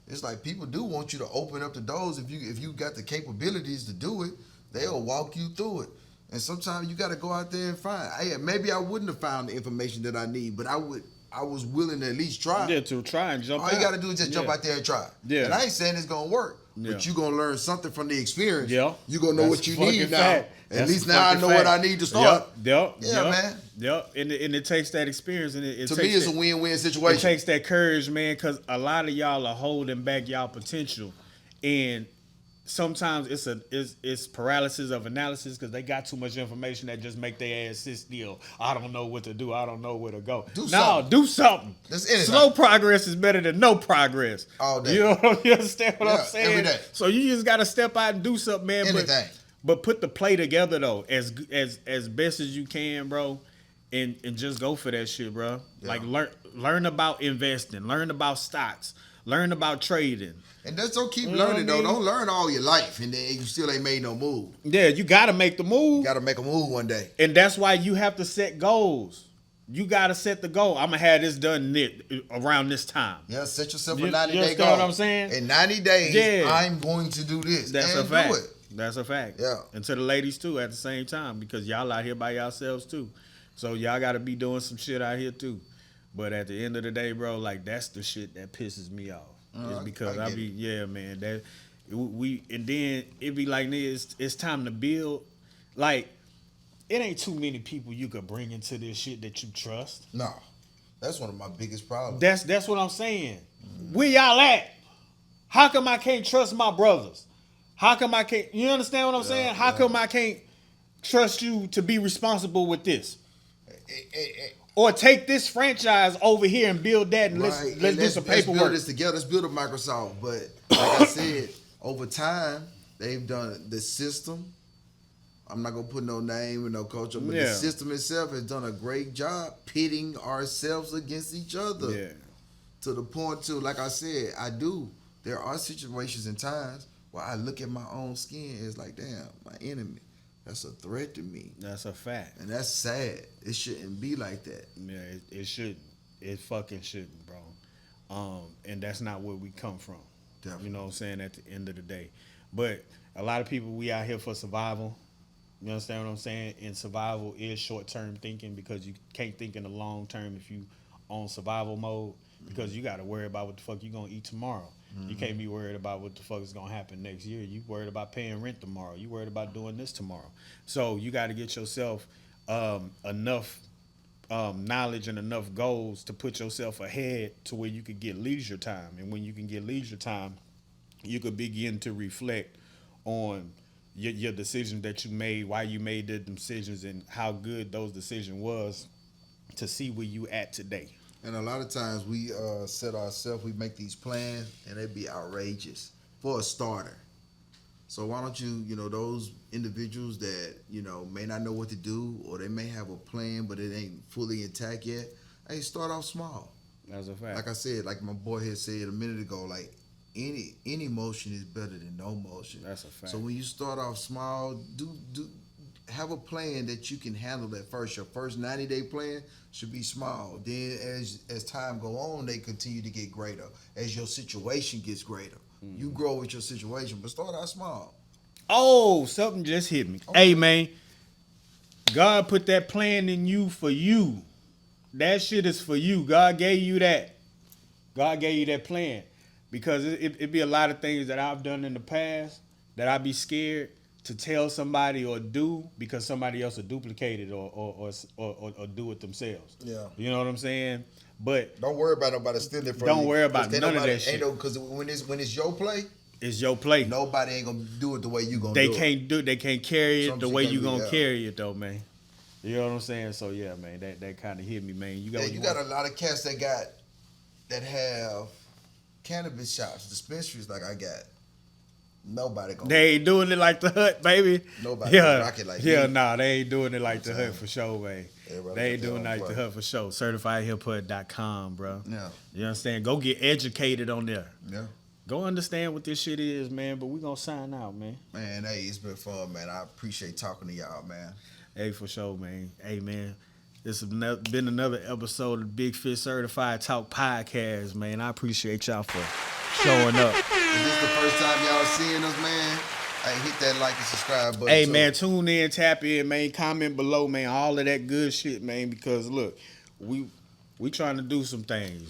It's like people do want you to open up the doors. If you got the capabilities to do it, they'll walk you through it. And sometimes you got to go out there and find. Maybe I wouldn't have found the information that I need, but I was willing to at least try. Yeah, to try and jump out. All you got to do is just jump out there and try. Yeah. And I ain't saying it's going to work, but you gonna learn something from the experience. Yeah, you gonna know what you need now. Fact. At least now I know what I need to start. Man. Yep. And it takes that experience, and it to me it's a win-win situation. It takes that courage, man, because a lot of y'all are holding back y'all potential, and sometimes it's paralysis of analysis because they got too much information that just make their ass sit still. I don't know what to do. I don't know where to go. Do something. Slow progress is better than no progress. All day. You understand what I'm saying? Every day. So you just got to step out and do something, man. Anything. But put the play together though, as best as you can, bro, and just go for that shit, bro. Yeah. Like learn about investing, learn about stocks, learn about trading. And that's don't keep learning though. Don't learn all your life and then you still ain't made no move. Yeah, you gotta make the move. You gotta make a move one day. And that's why you have to set goals. You gotta set the goal. I'm gonna have this done around this time. Yeah, set yourself a 90-day goal. You know what I'm saying? In 90 days, I'm going to do this. That's a fact. That's a fact. Yeah. And to the ladies too at the same time, because y'all out here by yourselves too. So y'all gotta be doing some shit out here too. But at the end of the day, bro, like that's the shit that pisses me off. It's because I be man, that we and then it be like it's time to build. Like it ain't too many people you could bring into this shit that you trust. No. That's one of my biggest problems. That's what I'm saying. Where y'all at? How come I can't trust my brothers? How come I can't? You understand what I'm saying? How come I can't trust you to be responsible with this? Or take this franchise over here and build that and let's do some paperwork. Let's build this together. Let's build a Microsoft. But like I said, over time, they've done the system. I'm not going to put no name and no culture, but the system itself has done a great job pitting ourselves against each other. Yeah. To the point, too, like I said, there are situations and times where I look at my own skin, it's like, damn, my enemy. That's a threat to me. That's a fact. And that's sad. It shouldn't be like that. Yeah, it shouldn't. It fucking shouldn't, bro. And that's not where we come from. Definitely. You know what I'm saying? At the end of the day. But a lot of people, we out here for survival. You understand what I'm saying? And survival is short-term thinking because you can't think in the long term if you on survival mode because you got to worry about what the fuck you going to eat tomorrow. Mm-hmm. You can't be worried about what the fuck is going to happen next year. You worried about paying rent tomorrow. You worried about doing this tomorrow. So you got to get yourself enough knowledge and enough goals to put yourself ahead to where you could get leisure time. And when you can get leisure time, you could begin to reflect on your decisions that you made, why you made the decisions, and how good those decisions was to see where you at today. And a lot of times we we make these plans, and they be outrageous for a starter. So why don't you, those individuals that, may not know what to do, or they may have a plan, but it ain't fully intact yet, hey, start off small. That's a fact. Like I said, like my boy here said a minute ago, like, any motion is better than no motion. That's a fact. So when you start off small, have a plan that you can handle at first. Your first 90-day plan should be small. Then as time go on, they continue to get greater. As your situation gets greater. Mm-hmm. You grow with your situation, but start out small. Oh, something just hit me. Okay. Hey, man, God put that plan in you for you. That shit is for you. God gave you that. God gave you that plan. Because it be a lot of things that I've done in the past that I'd be scared to tell somebody or do because somebody else will duplicate it or do it themselves. Yeah. You know what I'm saying? But don't worry about nobody stealing from you. Don't worry about none of that shit. Because when it's your play, it's your play. Nobody ain't gonna do it the way you gonna do it. They can't carry it the way you gonna carry it though, man. You know what I'm saying? So yeah, man, that kind of hit me, man. You got a lot of cats that have cannabis shops, dispensaries like I got. Nobody gonna. They ain't doing it like the Hut, baby. Nobody gonna rock it like me. Nah, they ain't doing it like the Hut for sure, man. They ain't doing it like the Hut for sure. CertifiedHipHut.com, bro. Yeah. You understand? Go get educated on there. Yeah. Go understand what this shit is, man. But we gonna sign out, man. Man, hey, it's been fun, man. I appreciate talking to y'all, man. Hey, for sure, man. Hey, man. This has been another episode of the Big Fish Certified Talk Podcast, man. I appreciate y'all for showing up. If this is the first time y'all seeing us, man, hey, hit that like and subscribe button. Hey, man, tune in, tap in, man. Comment below, man. All of that good shit, man. Because, look, we trying to do some things.